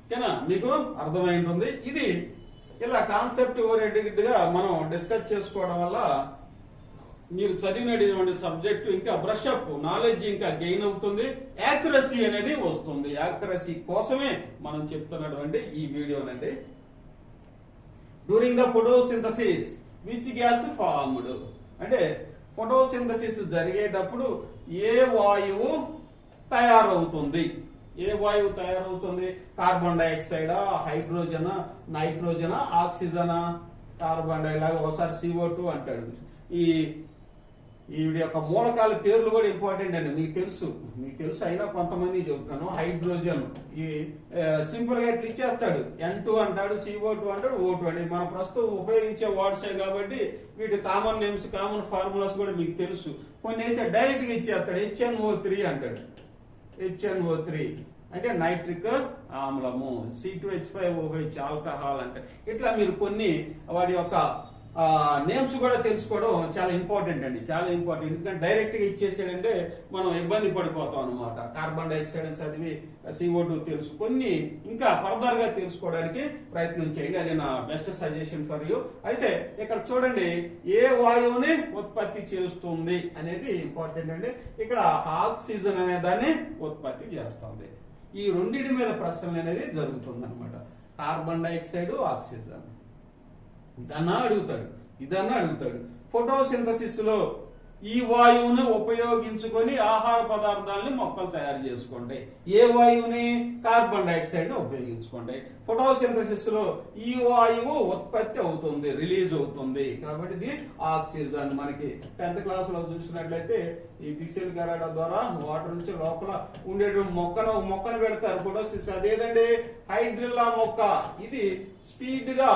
[SPEAKER 1] ఓకేనా, మీకు అర్థమై ఉంటుంది. ఇది ఇలా కాన్సెప్ట్ ఓరియంటెడ్ గా మనం డిస్కస్ చేసుకోవడం వల్ల మీరు చదివినటువంటి సబ్జెక్టు ఇంకా బ్రష్ అప్ నాలెడ్జ్ ఇంకా గెయిన్ అవుతుంది, యాక్యురసీ అనేది వస్తుంది. యాక్యురసీ కోసమే మనం చెప్తున్నటువంటి ఈ వీడియోనండి. During the photosynthesis which gas formed అంటే ఫోటోసింథసిస్ జరిగేటప్పుడు ఏ వాయువు తయారవుతుంది, ఏ వాయువు తయారవుతుంది? కార్బన్ డైఆక్సైడా, హైడ్రోజనా, నైట్రోజనా, ఆక్సిజనా? కార్బన్ డైలాగా ఒకసారి CO2 అంటాడు. ఈ వీడి యొక్క మూలకాల పేర్లు కూడా ఇంపార్టెంట్ అండి. మీకు తెలుసు అయినా కొంతమంది చెబుతాను. హైడ్రోజన్ ఈ సింపుల్ గా ఇట్లా ఇచ్చేస్తాడు, N2 అంటాడు, CO2 అంటాడు, O2 అండి. మనం ప్రస్తుతం ఉపయోగించే వర్డ్సే కాబట్టి వీటి కామన్ నేమ్స్, కామన్ ఫార్ములాస్ కూడా మీకు తెలుసు. కొన్ని అయితే డైరెక్ట్ గా ఇచ్చేస్తాడు, HNO3 అంటాడు. HNO3 అంటే నైట్రిక్ ఆమ్లము, C2H5OH ఆల్కహాల్ అంటే ఇట్లా మీరు కొన్ని వాడి యొక్క నేమ్స్ కూడా తెలుసుకోవడం చాలా ఇంపార్టెంట్ అండి, చాలా ఇంపార్టెంట్. ఎందుకంటే డైరెక్ట్ గా ఇచ్చేసాడంటే మనం ఇబ్బంది పడిపోతాం అనమాట. కార్బన్ డైఆక్సైడ్ అని చదివి CO2 తెలుసు, కొన్ని ఇంకా ఫర్దర్ గా తెలుసుకోవడానికి ప్రయత్నం చేయండి. అది నా బెస్ట్ సజెషన్ ఫర్ యూ. అయితే ఇక్కడ చూడండి, ఏ వాయువుని ఉత్పత్తి చేస్తుంది అనేది ఇంపార్టెంట్ అండి. ఇక్కడ ఆక్సిజన్ అనే దాన్ని ఉత్పత్తి చేస్తుంది. ఈ రెండింటి మీద ప్రశ్నలు అనేది జరుగుతుంది అనమాట. కార్బన్ డైఆక్సైడ్, ఆక్సిజన్ ఇదన్నా అడుగుతాడు. ఫోటోసింథసిస్ లో ఈ వాయువుని ఉపయోగించుకొని ఆహార పదార్థాలని మొక్కలు తయారు చేసుకుంటాయి. ఏ వాయువుని? కార్బన్ డైఆక్సైడ్ ని ఉపయోగించుకోండి. ఫోటోసింథసిస్ లో ఈ వాయువు ఉత్పత్తి అవుతుంది, రిలీజ్ అవుతుంది. కాబట్టి ఇది ఆక్సిజన్. మనకి 10th క్లాస్ లో చూసినట్లయితే ఈ డిసెల్ గరాడ ద్వారా వాటర్ నుంచి లోపల ఉండే మొక్కను పెడతారు ఫోటోసిస్. అదేదండి హైడ్రిల్లా మొక్క. ఇది స్పీడ్ గా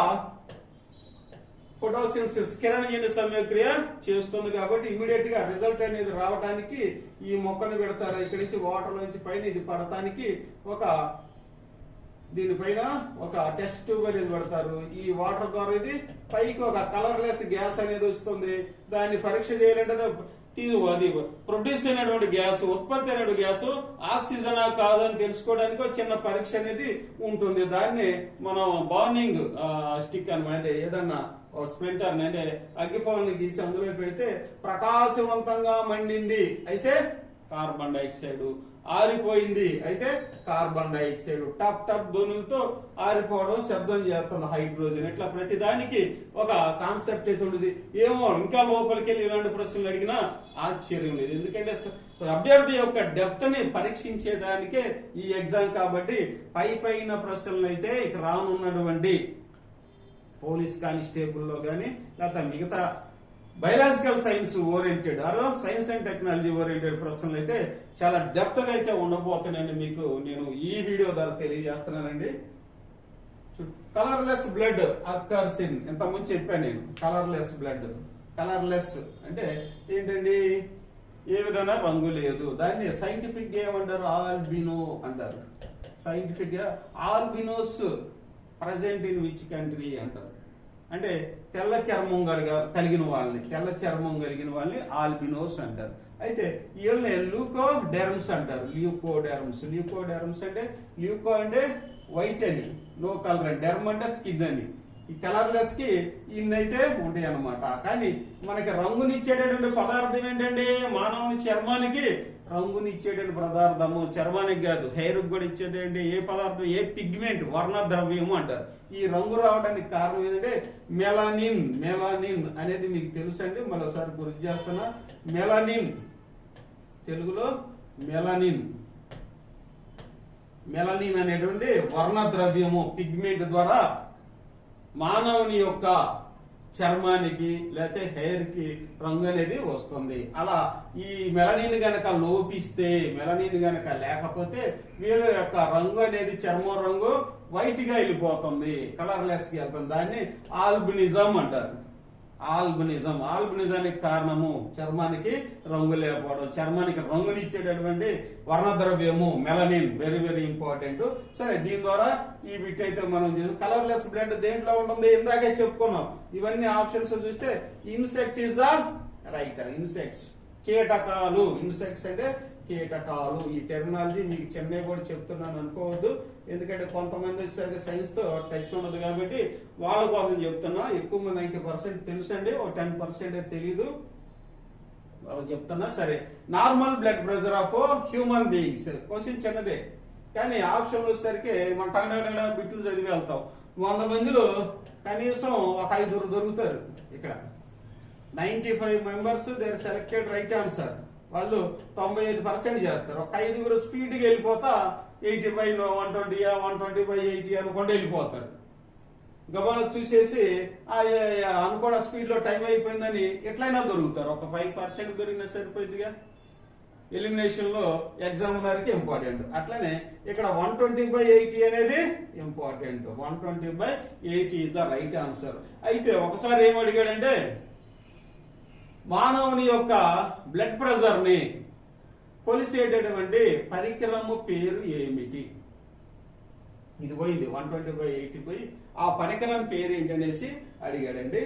[SPEAKER 1] ఫోటోసింథసిస్ కిరణజన్య సంయోక్రియ చేస్తుంది. కాబట్టి ఇమీడియట్ గా రిజల్ట్ అనేది రావడానికి ఈ మొక్కను పెడతారు. ఇక్కడి నుంచి వాటర్ నుంచి పైన ఇది పడటానికి దీనిపైన ఒక టెస్ట్ ట్యూబ్ అనేది పెడతారు. ఈ వాటర్ ద్వారా ఇది పైకి ఒక కలర్లెస్ గ్యాస్ అనేది వస్తుంది. దాన్ని పరీక్ష చేయాలంటే అది ప్రొడ్యూస్ అయినటువంటి గ్యాస్, ఉత్పత్తి అయినటువంటి గ్యాస్ ఆక్సిజనా కాదని తెలుసుకోవడానికి ఒక చిన్న పరీక్ష అనేది ఉంటుంది. దాన్ని మనం బర్నింగ్ స్టిక్ అనమాట. అంటే ఏదన్నా స్ప్లింటర్ అంటే అగ్గిపొలని గీసి అందులో పెడితే ప్రకాశవంతంగా మండింది అయితే కార్బన్ డైఆక్సైడ్, ఆరిపోయింది అయితే కార్బన్ డైఆక్సైడ్. టప్ ధ్వనులతో ఆరిపోవడం, శబ్దం చేస్తుంది హైడ్రోజన్. ఇట్లా ప్రతి దానికి ఒక కాన్సెప్ట్ అయితే ఉండేది. ఏమో ఇంకా లోపలికి వెళ్ళి ఇలాంటి ప్రశ్నలు అడిగినా ఆశ్చర్యం లేదు. ఎందుకంటే అభ్యర్థి యొక్క డెప్త్ ని పరీక్షించేదానికే ఈ ఎగ్జామ్. కాబట్టి పైన ప్రశ్నలు అయితే ఇక రానున్నటువంటి పోలీస్ కానిస్టేబుల్లో కానీ లేకపోతే మిగతా బయలాజికల్ సైన్స్ ఓరియంటెడ్ ఆరో సైన్స్ అండ్ టెక్నాలజీ ఓరియంటెడ్ ప్రశ్నలు అయితే చాలా డెప్త్ గా అయితే ఉండబోతున్నాయండి. మీకు నేను ఈ వీడియో ద్వారా తెలియజేస్తున్నానండి. కలర్లెస్ బ్లడ్ అక్కర్స్ ఇన్, ఇంత ముందు చెప్పాను నేను. కలర్లెస్ బ్లడ్, కలర్లెస్ అంటే ఏంటండి, ఏ విధంగా రంగు లేదు. దాన్ని సైంటిఫిక్ గా ఏమంటారు, ఆల్బినో అంటారు. సైంటిఫిక్ గా ఆల్బినోస్ ప్రజెంట్ ఇన్ విచ్ కంట్రీ అంటారు. అంటే తెల్ల చర్మం కలిగిన వాళ్ళని ఆల్బినోస్ అంటారు. అయితే వీళ్ళని ల్యూకోడెర్మ్స్ అంటారు. ల్యూకోడెర్మ్స్ అంటే ల్యూకో అంటే వైట్ అని, నో కలర్ అని, డెర్మ్ అంటే స్కిన్ అని. ఈ కలర్లెస్ కి ఇన్నైతే ఉంటాయి అన్నమాట. కానీ మనకి రంగునిచ్చేటటువంటి పదార్థం ఏంటండి, మానవుని చర్మానికి రంగునిచ్చేటువంటి పదార్థము, చర్మానికి కాదు హెయిర్ కూడా ఇచ్చేది ఏ పదార్థం, ఏ పిగ్మెంట్, వర్ణ ద్రవ్యము అంటారు. ఈ రంగు రావడానికి కారణం ఏంటంటే మెలానిన్. మెలానిన్ అనేది మీకు తెలుసు అండి, మరోసారి గుర్తు చేస్తున్నా. మెలానిన్, తెలుగులో మెలానిన్. మెలానిన్ అనేటువంటి వర్ణ ద్రవ్యము, పిగ్మెంట్ ద్వారా మానవుని యొక్క చర్మానికి లేకపోతే హెయిర్ కి రంగు అనేది వస్తుంది. అలా ఈ మెలనిన్ గనక లోపిస్తే, మెలనిన్ గనక లేకపోతే వీళ్ళ యొక్క రంగు అనేది, చర్మం రంగు వైట్ గా వెళ్ళిపోతుంది, కలర్లెస్ గా వెళ్తుంది. దాన్ని ఆల్బినిజం అంటారు. ఆల్బినిజానికి కారణము చర్మానికి రంగు లేకపోవడం. చర్మానికి రంగునిచ్చేటటువంటి వర్ణద్రవ్యము మెలనిన్, వెరీ వెరీ ఇంపార్టెంట్. సరే, దీని ద్వారా ఈ బిట్ అయితే మనం కలర్లెస్ బ్లడ్ దేంట్లో ఉంటుంది, ఇందాకే చెప్పుకున్నాం. ఇవన్నీ ఆప్షన్స్ చూస్తే insect is the right. Insects, కీటకాలు. ఇన్సెక్ట్స్ అంటే కీటకాలు. ఈ టెర్మినాలజీ మీకు చెన్నై కూడా చెప్తున్నాను అనుకోవద్దు, ఎందుకంటే కొంతమంది సరిగ్గా సైన్స్ తో టచ్ ఉండదు కాబట్టి వాళ్ళ కోసం చెప్తున్నా. ఎక్కువ మంది 90% తెలుసు అండి, ఒక 10% తెలియదు, వాళ్ళకి చెప్తున్నా. సరే, normal blood pressure of human beings. Question చిన్నదే కానీ ఆప్షన్ వచ్చేసరికి మన టంగ బిట్లు చదివి వెళ్తాం. 100 మందిలో కనీసం ఒక 5 దొరుకుతారు. ఇక్కడ 95 members there selected right answer. వాళ్ళు 95% చేస్తారు. ఒక 5 స్పీడ్ గా వెళ్ళిపోతా 80/120, 120/80 అనుకుంటూ వెళ్ళిపోతారు. గబాలు చూసేసి అనుకోడా స్పీడ్ లో టైం అయిపోయిందని ఎట్లయినా దొరుకుతారు. ఒక 5% దొరికినా సరిపోయిందిగా. ఎలిమినేషన్ లో ఎగ్జామినర్ కి ఇంపార్టెంట్. అట్లనే ఇక్కడ 120/80 అనేది important. 120/80 is the right answer. అయితే ఒకసారి ఏం అడిగాడంటే, మానవుని యొక్క బ్లడ్ ప్రెషర్ ని కొలిసేటటువంటి పరికరము పేరు ఏమిటి? ఇది పోయింది, 120/80 పోయి ఆ పరికరం పేరు ఏంటనేసి అడిగాడండి.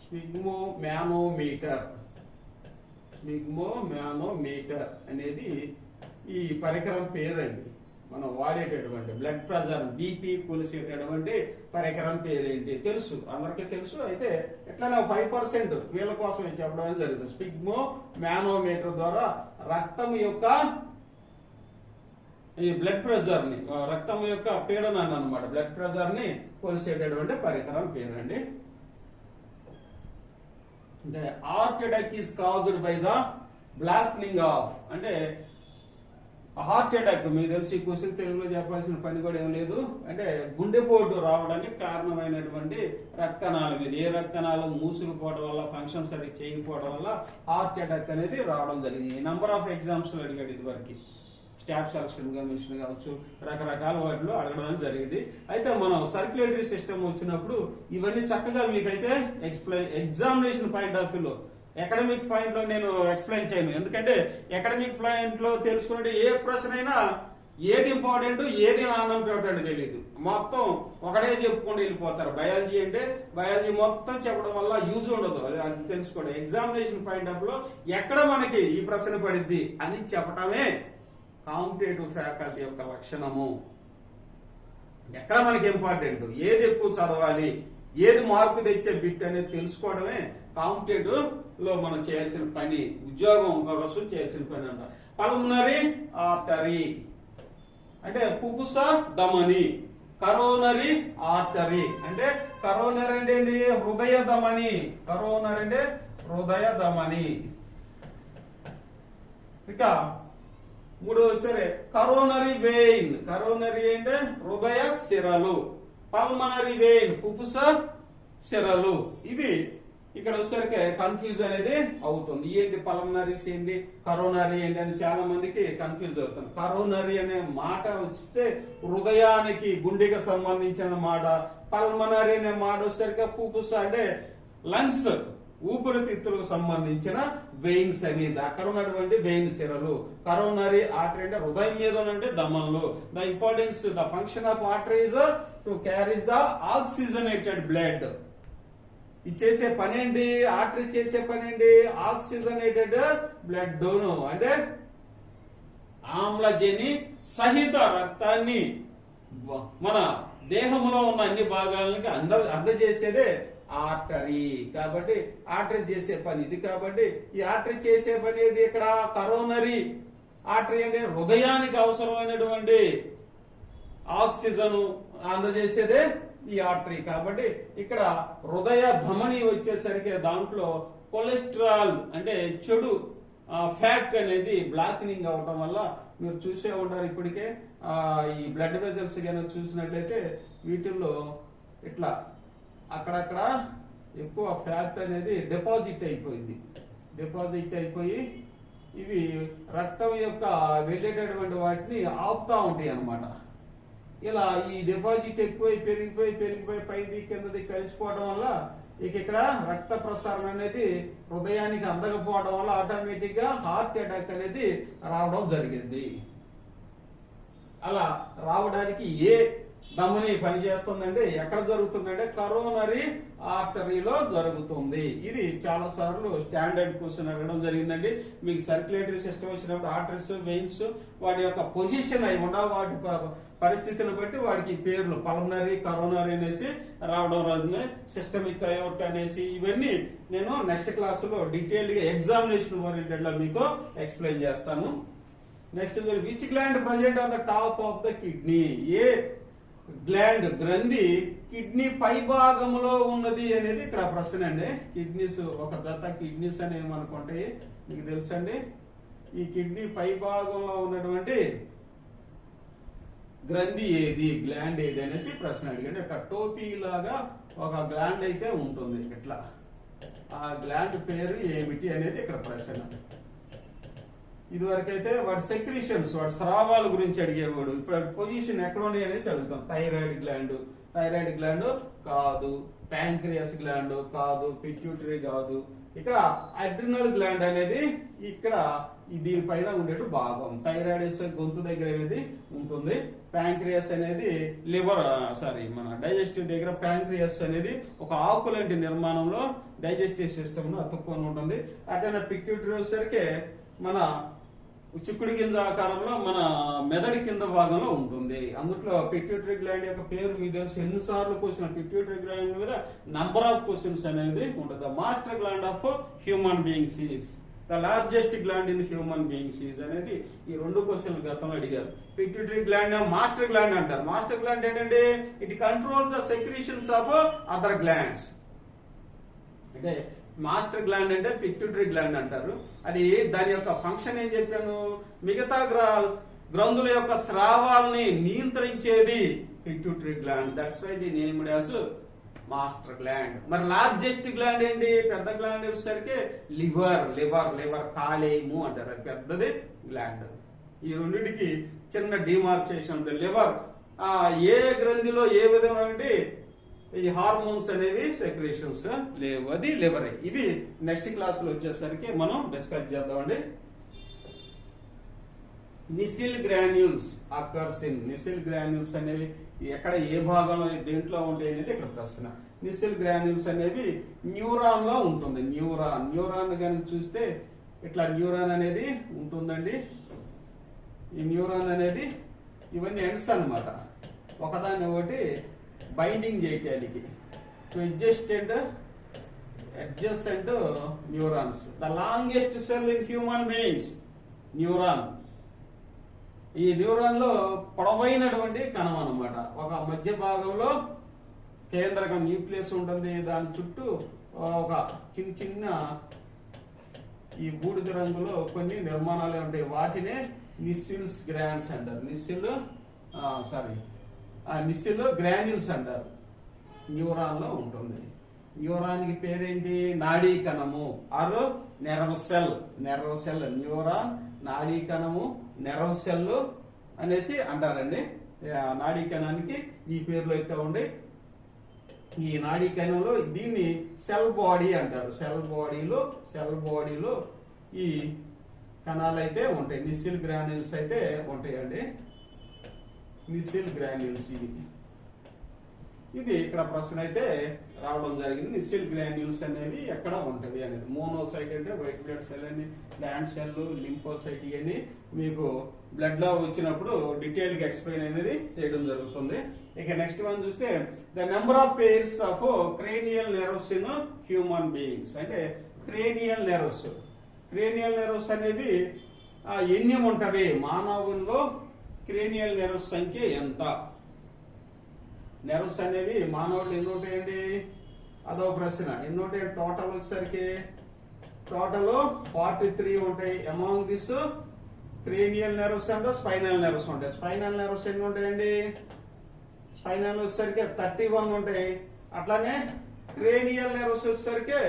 [SPEAKER 1] స్పిగ్మోమానోమీటర్. స్పిగ్మోమానోమీటర్ అనేది ఈ పరికరం పేరు అండి. మనం వాడేటటువంటి బ్లడ్ ప్రెషర్, బీపీ కొలిసేటటువంటి పరికరం పేరేంటి? తెలుసు, అందరికీ తెలుసు. అయితే ఎట్లనే 5% వీళ్ళ కోసం చెప్పడం జరిగింది. స్పిగ్మోమానోమీటర్ ద్వారా రక్తం యొక్క ఈ బ్లడ్ ప్రెషర్ ని, రక్తం యొక్క పీడనాన్ని అన్నమాట, బ్లడ్ ప్రెషర్ ని కొలిసేటటువంటి పరికరం పేరండి. అంటే heart attack is caused by the blackening of. అంటే హార్ట్ అటాక్ మీకు తెలిసి ఈ క్వశ్చన్ తెలుగులో చెప్పాల్సిన పని కూడా ఏం లేదు. అంటే గుండెపోటు రావడానికి కారణమైనటువంటి రక్తనాళం మీద, ఏ రక్తనాళం మూసుకుపోవడం వల్ల, ఫంక్షన్ సరిగ్గా చేయకపోవడం వల్ల హార్ట్ అటాక్ అనేది రావడం జరిగింది. నంబర్ ఆఫ్ ఎగ్జామ్స్ అడిగాడు ఇదివరకు, స్టాఫ్ సెలక్షన్ కమిషన్ కావచ్చు, రకరకాల వాటిలో అడగడం జరిగింది. అయితే మనం సర్క్యులేటరీ సిస్టమ్ వచ్చినప్పుడు ఇవన్నీ చక్కగా మీకైతే ఎగ్జామినేషన్ పాయింట్ ఆఫ్ వ్యూలో, అకాడమిక్ పాయింట్ లో నేను ఎక్స్ప్లెయిన్ చేయను. ఎందుకంటే అకాడమిక్ పాయింట్ లో తెలుసుకుంటే ఏ ప్రశ్న అయినా ఏది ఇంపార్టెంట్, ఏది నాన్ ఇంపార్టెంట్ తెలియదు. మొత్తం ఒకటే చెప్పుకుంటూ వెళ్ళిపోతారు. బయాలజీ అంటే బయాలజీ మొత్తం చెప్పడం వల్ల యూజ్ ఉండదు. అది తెలుసుకోండి. ఎగ్జామినేషన్ పాయింట్ ఆఫ్ లో ఎక్కడ మనకి ఈ ప్రశ్న పడిద్ది అని చెప్పటమే కాంపిటేటివ్ ఫ్యాకల్టీ యొక్క లక్షణము. ఎక్కడ మనకి ఇంపార్టెంట్, ఏది ఎక్కువ చదవాలి, ఏది మార్పు తెచ్చే బిట్ అనేది తెలుసుకోవడమే కాంపిటేటివ్ లో మనం చేయాల్సిన పని, ఉద్యోగం కోసం చేయాల్సిన పని అంట. పల్మనరీ ఆర్టరీ అంటే పుపుస ధమని, కరోనరీ ఆర్టరీ అంటే కరోనరీ అంటే ఏంటి, హృదయ ధమని. కరోనరీ అంటే హృదయ ధమని. ఇక మూడో సరే కరోనరీ వెయిన్. కరోనరీ అంటే హృదయ సిరలు. Pulmonary vein పుపుస సిరలు. ఇవి ఇక్కడ వచ్చేసరికి కన్ఫ్యూజ్ అనేది అవుతుంది. ఏంటి పల్మనరీస్ ఏంటి, కరోనరీ ఏంటి అని చాలా మందికి కన్ఫ్యూజ్ అవుతుంది. కరోనరీ అనే మాట వస్తే హృదయానికి గుండెకి సంబంధించిన మాట, పల్మనరీ అనే మాట వచ్చేసరికి పుపుస అంటే లంగ్స్ ఊపిరితిత్తులకు సంబంధించిన వెయిన్స్ అనేది అక్కడ ఉన్నటువంటి వెయిన్ సిరలు. కరోనరీ ఆర్టరీ అంటే హృదయం మీద ఉన్నటువంటి దమన్లు. The importance the function of artery is to carries the oxygenated blood. ఇది చేసే పని ఏంటి, ఆర్టరీ చేసే పని ఏంటి, ఆక్సిజనేటెడ్ బ్లడ్ అంటే ఆమ్లజని సహిత రక్తాన్ని మన దేహంలో ఉన్న అన్ని భాగాలకి అందజేసేదే ఆర్టరీ. కాబట్టి ఆర్టరీ చేసే పని ఇది. కాబట్టి ఈ ఆర్టరీ చేసే పని ఏది, ఇక్కడ కరోనరీ ఆర్టరీ అంటే హృదయానికి అవసరమైనటువంటి ఆక్సిజన్ అందజేసేదే ఈ ఆర్టరీ. కాబట్టి ఇక్కడ హృదయ ధమని వచ్చేసరికి దాంట్లో కొలెస్ట్రాల్ అంటే చెడు ఫ్యాట్ అనేది బ్లాక్నింగ్ అవటం వల్ల మీరు చూసే ఉంటారు ఇప్పటికే ఈ బ్లడ్ వెజల్స్ కనుక చూసినట్లయితే వీటిల్లో ఇట్లా అక్కడక్కడ ఎక్కువ ఫ్యాట్ అనేది డిపాజిట్ అయిపోయి ఇవి రక్తం యొక్క వెళ్ళేటటువంటి వాటిని ఆపుతా ఉంటాయి అన్నమాట. ఇలా ఈ డిపాజిట్ ఎక్కువై పెరిగిపోయి పైది కిందది కలిసిపోవడం వల్ల ఇక్కడ రక్త ప్రసారం అనేది హృదయానికి అందకపోవడం వల్ల ఆటోమేటిక్ గా హార్ట్ అటాక్ అనేది రావడం జరిగింది. అలా రావడానికి ఏ ధమని పనిచేస్తుందంటే ఎక్కడ జరుగుతుందంటే కరోనరీ ఆర్టరీలో జరుగుతుంది. ఇది చాలా సార్లు స్టాండర్డ్ క్వశ్చన్ అడగడం జరిగిందండి. మీకు సర్క్యులేటరీ సిస్టమ్ వచ్చినప్పుడు ఆర్టరీస్ వెయిన్స్ వాటి యొక్క పొజిషన్ అయి ఉండవు, వాటి పరిస్థితిని బట్టి వాడికి పేర్లు పల్మనరీ కరోనరీ అనేసి రావడం రాదు. సిస్టమిక్ అయోర్ట్ అనేసి ఇవన్నీ నేను నెక్స్ట్ క్లాసులో డీటెయిల్డ్ గా ఎగ్జామినేషన్ ఓరియంటెడ్ లో మీకు ఎక్స్ప్లెయిన్ చేస్తాను. Next which gland present on the top of the kidney. ఏ గ్రంథి కిడ్నీ పై భాగంలో ఉన్నది అనేది ఇక్కడ ప్రశ్న అండి. కిడ్నీస్ ఒక జత కిడ్నీస్ అని ఏమనుకుంటే మీకు తెలుసండి. ఈ కిడ్నీ పై భాగంలో ఉన్నటువంటి గ్రంథి ఏది, గ్లాండ్ ఏది అనేసి ప్రశ్న అడిగండి. ఒక టోపీ లాగా ఒక గ్లాండ్ అయితే ఉంటుంది ఇట్లా. ఆ గ్లాండ్ పేరు ఏమిటి అనేది ఇక్కడ ప్రశ్న. ఇదివరకైతే వాటి సెక్రీషన్స్ వాటి స్రావాల గురించి అడిగేవాడు. ఇప్పుడు పొజిషన్ ఎక్కడ ఉన్నాయి అనేసి అడుగుతాం. థైరాయిడ్ గ్లాండ్ కాదు, ప్యాంక్రియాస్ గ్లాండ్ కాదు, పిట్యూటరీ కాదు. ఇక్కడ అడ్రినల్ గ్లాండ్ అనేది ఇక్కడ దీనిపైన ఉండేటు భాగం. థైరాయిడ్ గొంతు దగ్గర అనేది ఉంటుంది. ప్యాంక్రియాస్ అనేది మన డైజెస్టివ్ దగ్గర ప్యాంక్రియాస్ అనేది ఒక ఆకులాంటి నిర్మాణంలో డైజెస్టివ్ సిస్టమ్ లో అతుక్కొని ఉంటుంది. అట్లనే పిట్యూటరీ వచ్చేసరికి మన చిక్కుడు గింజ ఆకారంలో మన మెదడు కింద భాగంలో ఉంటుంది. అందులో పిట్యూటరీ గ్లాండ్ యొక్క పేరు మీకు తెలుసు. ఎన్నిసార్లు క్వశ్చన్ పిట్యూటరీ గ్లాండ్ మీద నంబర్ ఆఫ్ క్వశ్చన్స్ అనేది ఉంటుంది. The master gland of human beings is the largest gland in human beings is అనేది ఈ రెండు క్వశ్చన్లు గతంలో అడిగారు. పిట్యూటరీ గ్లాండ్ మాస్టర్ గ్లాండ్ అంటారు. మాస్టర్ గ్లాండ్ ఏంటంటే it controls the secretions of other glands. అంటే మాస్టర్ గ్లాండ్ అంటే పిట్యూటరీ గ్లాండ్ అంటారు. అది దాని యొక్క ఫంక్షన్ ఏం చెప్పాను, మిగతా గ్రంథుల యొక్క స్రావాల్ని నియంత్రించేది pituitary gland. That's why the named as master gland. మరి లార్జెస్ట్ గ్లాండ్ ఏంటి, పెద్ద గ్లాండ్ వచ్చేసరికి లివర్ కాలేయము అంటారు. అది పెద్దది గ్లాండ్. ఈ రెండింటికి చిన్న డిమార్కేషన్ ఉంది. లివర్ ఏ గ్రంథిలో ఏ విధమైన ఈ హార్మోన్స్ అనేవి సెక్రేషన్స్ లేవు, అది లివరే. ఇవి నెక్స్ట్ క్లాస్ లో వచ్చేసరికి మనం డిస్కస్ చేద్దామండి. నిసిల్ గ్రాన్యూల్స్ అకర్స్ ఇన్. నిసిల్ గ్రాన్యూల్స్ అనేవి ఎక్కడ ఏ భాగంలో దేంట్లో ఉంటాయి అనేది ఇక్కడ ప్రశ్న. నిసిల్ గ్రాన్యూల్స్ అనేవి న్యూరాన్ లో ఉంటుంది. న్యూరాన్ కనుక చూస్తే ఇట్లా న్యూరాన్ అనేది ఉంటుందండి. ఈ న్యూరాన్ అనేది ఇవన్నీ ఎండ్స్ అన్నమాట. ఒకదాన్ని ఒకటి బైండింగ్ చేయటానికి adjacent neurons. The longest cell in human beings neuron. ఈ న్యూరాన్ లో పొడవైనటువంటి కణం అన్నమాట. ఒక మధ్య భాగంలో కేంద్రకం న్యూక్లియస్ ఉంటుంది. దాని చుట్టూ ఒక చిన్న ఈ బూడిద రంగులో కొన్ని నిర్మాణాలు ఉంటాయి. వాటినే నిసిల్స్ గ్రాండ్స్ అంటారు. నిస్సిల్ గ్రాన్యూల్స్ అంటారు, న్యూరాన్ లో ఉంటుంది. న్యూరాన్ కి పేరేంటి? నాడీ కణము or nerve cell. Nerve cell, neuron, నాడీ కణము, నెర్వ్ సెల్ అనేసి అంటారండి. నాడీ కణానికి ఈ పేర్లు అయితే ఉండి, ఈ నాడీ కణంలో దీన్ని సెల్ బాడీ అంటారు. సెల్ బాడీలో ఈ కణాలు అయితే ఉంటాయి. నిస్సిల్ గ్రాన్యూల్స్ అయితే ఉంటాయండి. నిస్సిల్ గ్రాన్యూల్స్ ఇది ఇక్కడ ప్రశ్న అయితే రావడం జరిగింది. నిస్సిల్ గ్రాన్యూల్స్ అనేవి ఎక్కడ ఉంటవి అనేది. మోనోసైట్ అంటే వైట్ బ్లడ్ సెల్ అని, గ్లాండ్ సెల్, లింఫోసైట్ ఇవన్నీ మీకు బ్లడ్ లో వచ్చినప్పుడు డీటెయిల్ గా ఎక్స్ప్లెయిన్ అనేది చేయడం జరుగుతుంది. ఇక నెక్స్ట్ వన్ చూస్తే the number of pairs of cranial nerves in human beings. అంటే క్రేనియల్ నెర్వ్స్ అనేవి ఎన్ని ఉంటవి మానవుల్లో? క్రేనియల్ నెర్వ్స్ సంఖ్య ఎంత? నెర్వ్స్ అనేవి మానవులు ఎన్ని ఉంటాయండి? అదో ప్రశ్న. ఎన్ని ఉంటాయి టోటల్ వచ్చేసరికి? టోటల్ 43 ఉంటాయి. అమాంగ్ దిస్ క్రేనియల్ నెర్వ్స్ అంటే స్పైనల్ నెర్వ్స్ ఉంటాయి. స్పైనల్ నెర్వ్స్ ఎన్ని ఉంటాయండి? స్పైనల్ వచ్చేసరికి 31 ఉంటాయి. అట్లానే క్రేనియల్ నెర్వ్స్ వచ్చేసరికి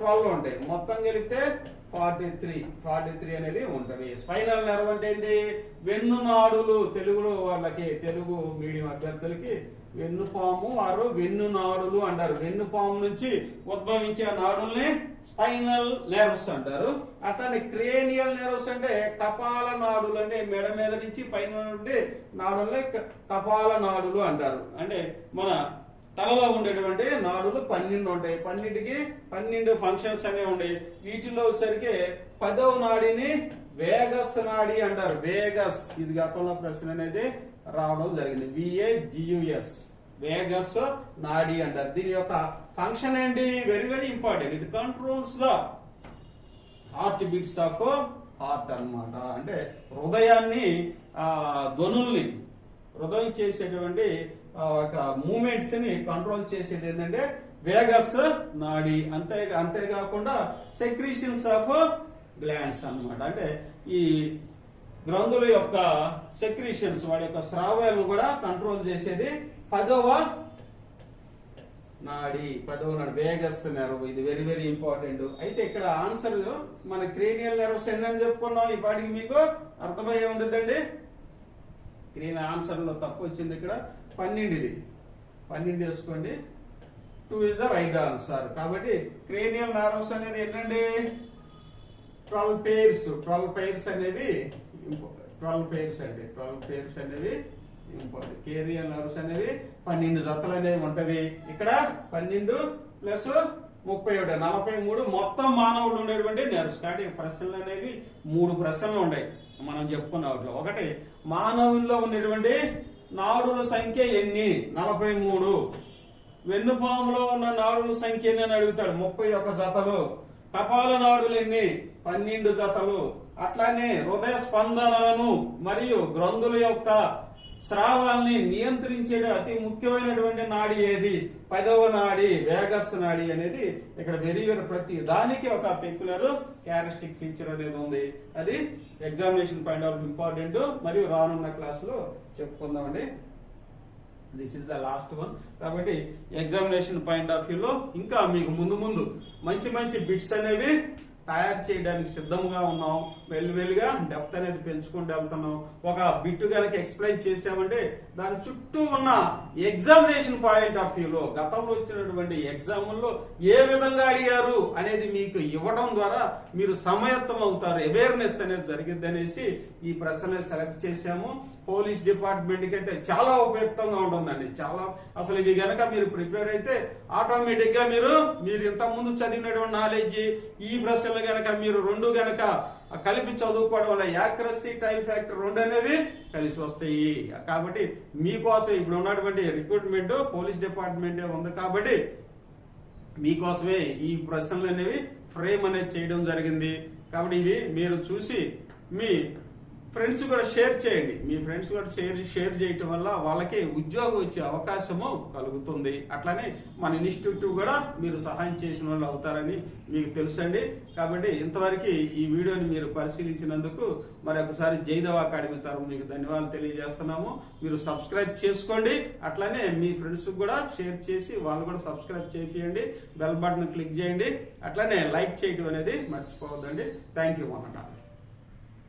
[SPEAKER 1] 12 ఉంటాయి. మొత్తం కలిపితే 43 అనేది ఉంటది. స్పైనల్ నెర్వ్ అంటే ఏంటి? వెన్ను నాడులు. తెలుగులో వాళ్ళకి, తెలుగు మీడియం అభ్యర్థులకి వెన్నుపాము వారు వెన్ను నాడులు అంటారు. వెన్నుపాము నుంచి ఉద్భవించే నాడుల్ని స్పైనల్ నెర్వ్స్ అంటారు. అట్లానే క్రేనియల్ నెర్వ్స్ అంటే కపాల నాడులు. అంటే మెడ మీద నుంచి పైన నుండి నాడుల్ని కపాల నాడులు అంటారు. అంటే మన తలలో ఉండేటువంటి నాడులు 12 ఉంటాయి. 12కి 12 ఫంక్షన్స్ అనేవి ఉంటాయి. వీటిలో వచ్చేసరికి 10వ నాడిని వేగస్ నాడి అంటారు. వేగస్, ఇది గతంలో ప్రశ్న అనేది రావడం జరిగింది. VAGUS, వేగస్ నాడి అంటారు. దీని యొక్క ఫంక్షన్ ఏంటి? Very very important. It controls the heart beats of heart అన్నమాట. అంటే హృదయాన్ని, ధ్వనుల్ని, హృదయం చేసేటువంటి ఒక మూమెంట్స్ ని కంట్రోల్ చేసేది ఏంటంటే వేగస్ నాడి. అంతేకాకుండా సెక్రీషన్స్ ఆఫ్ గ్లాండ్స్ అన్నమాట. అంటే ఈ గ్రంథుల యొక్క సెక్రీషన్స్, వాడి యొక్క స్రావాలను కూడా కంట్రోల్ చేసేది 10వ నాడి వేగస్ నెర్వ్. ఇది వెరీ వెరీ ఇంపార్టెంట్. అయితే ఇక్కడ ఆన్సర్ మన క్రేనియల్ నెర్వ్స్ ఎన్నని చెప్పుకున్నాం. ఈ పాటికి మీకు అర్థమయ్యే ఉంటుందండి. ఆన్సర్ లో తప్పు వచ్చింది. ఇక్కడ 12, ఇది 12 వేసుకోండి. 2 ఇస్ ద రైట్ ఆన్సర్. కాబట్టి క్రేనియల్ నర్వ్స్ అనేది ఏంటండి? 12 pairs. 12 pairs అనేవి 12 pairs అండి. 12 pairs అనేవి ఇంపార్టెంట్. క్రేనియల్ నర్వ్స్ అనేవి 12 జతలు అనేవి ఉంటవి. ఇక్కడ 12 ప్లస్ 31 43 మొత్తం మానవుడు ఉండేటువంటి నెర్వ్స్. కాబట్టి ప్రశ్నలు అనేవి 3 ప్రశ్నలు ఉన్నాయి మనం చెప్పుకున్న వాటిలో. ఒకటి, మానవుల్లో ఉండేటువంటి నాడుల సంఖ్య ఎన్ని? 43. వెన్నుపాములో ఉన్న నాడుల సంఖ్య ఎన్ని అని అడుగుతాడు. 31 జతలు. కపాల నాడులు ఎన్ని? 12 జతలు. అట్లానే హృదయ స్పందనలను మరియు గ్రంథుల యొక్క స్రావాల్ని నియంత్రించే అతి ముఖ్యమైనటువంటి నాడి ఏది? 10వ నాడి వేగస్ నాడి అనేది ఇక్కడ వెరీ వెరీ ప్రతి దానికి ఒక పెక్యులర్ క్యారెక్టరిస్టిక్ ఫీచర్ అనేది ఉంది. అది ఎగ్జామినేషన్ పాయింట్ ఆఫ్ ఇంపార్టెంట్. మరియు రానున్న క్లాస్ లో చెప్పుకుందామండి. This is the last one. కాబట్టి ఎగ్జామినేషన్ పాయింట్ ఆఫ్ వ్యూలో ఇంకా మీకు ముందు మంచి మంచి బిట్స్ అనేవి తయారు చేయడానికి సిద్ధంగా ఉన్నాం. వెల్లిగా డెప్త్ అనేది పెంచుకుంటూ వెళ్తున్నాం. ఒక బిట్ కనుక ఎక్స్ప్లెయిన్ చేసామంటే దాని చుట్టూ ఉన్న ఎగ్జామినేషన్ పాయింట్ ఆఫ్ వ్యూలో గతంలో వచ్చినటువంటి ఎగ్జాముల్లో ఏ విధంగా అడిగారు అనేది మీకు ఇవ్వడం ద్వారా మీరు సమయత్వం అవుతారు. అవేర్నెస్ అనేది జరిగింది అనేసి ఈ ప్రశ్న సెలెక్ట్ చేశాము. పోలీస్ డిపార్ట్మెంట్ కి అయితే చాలా ఉపయుక్తంగా ఉంటుందండి. చాలా అసలు ఇవి గనక మీరు ప్రిపేర్ అయితే ఆటోమేటిక్ గా మీరు ఇంత ముందు చదివినటువంటి నాలెడ్జ్ ఈ ప్రశ్నలు గనక మీరు 2 గనక కలిపి చదువుకోవడం వల్ల యాక్యురసీ, టైం ఫ్యాక్టర్ 2 అనేవి కలిసి వస్తాయి. కాబట్టి మీకోసం ఇప్పుడు ఉన్నటువంటి రిక్రూట్మెంట్ పోలీస్ డిపార్ట్మెంటే ఉంది. కాబట్టి మీకోసమే ఈ ప్రశ్నలు అనేవి ఫ్రేమ్ అనేది చేయడం జరిగింది. కాబట్టి ఇవి మీరు చూసి మీ ఫ్రెండ్స్ కూడా షేర్ చేయండి. మీ ఫ్రెండ్స్ కూడా షేర్ చేయటం వల్ల వాళ్ళకి ఉద్యోగం వచ్చే అవకాశము కలుగుతుంది. అట్లానే మన ఇన్స్టిట్యూట్ కూడా మీరు సహాయం చేసిన వాళ్ళు అవుతారని మీకు తెలుసండి. కాబట్టి ఇంతవరకు ఈ వీడియోని మీరు పరిశీలించినందుకు మరొకసారి జైదేవ అకాడమీ తరఫున మీకు ధన్యవాదాలు తెలియజేస్తున్నాము. మీరు సబ్స్క్రైబ్ చేసుకోండి. అట్లానే మీ ఫ్రెండ్స్ కూడా షేర్ చేసి వాళ్ళు కూడా సబ్స్క్రైబ్ చేయండి. బెల్ బటన్ క్లిక్ చేయండి. అట్లానే లైక్ చేయడం అనేది మర్చిపోవద్దండి. థ్యాంక్ యూ అన్నమాట.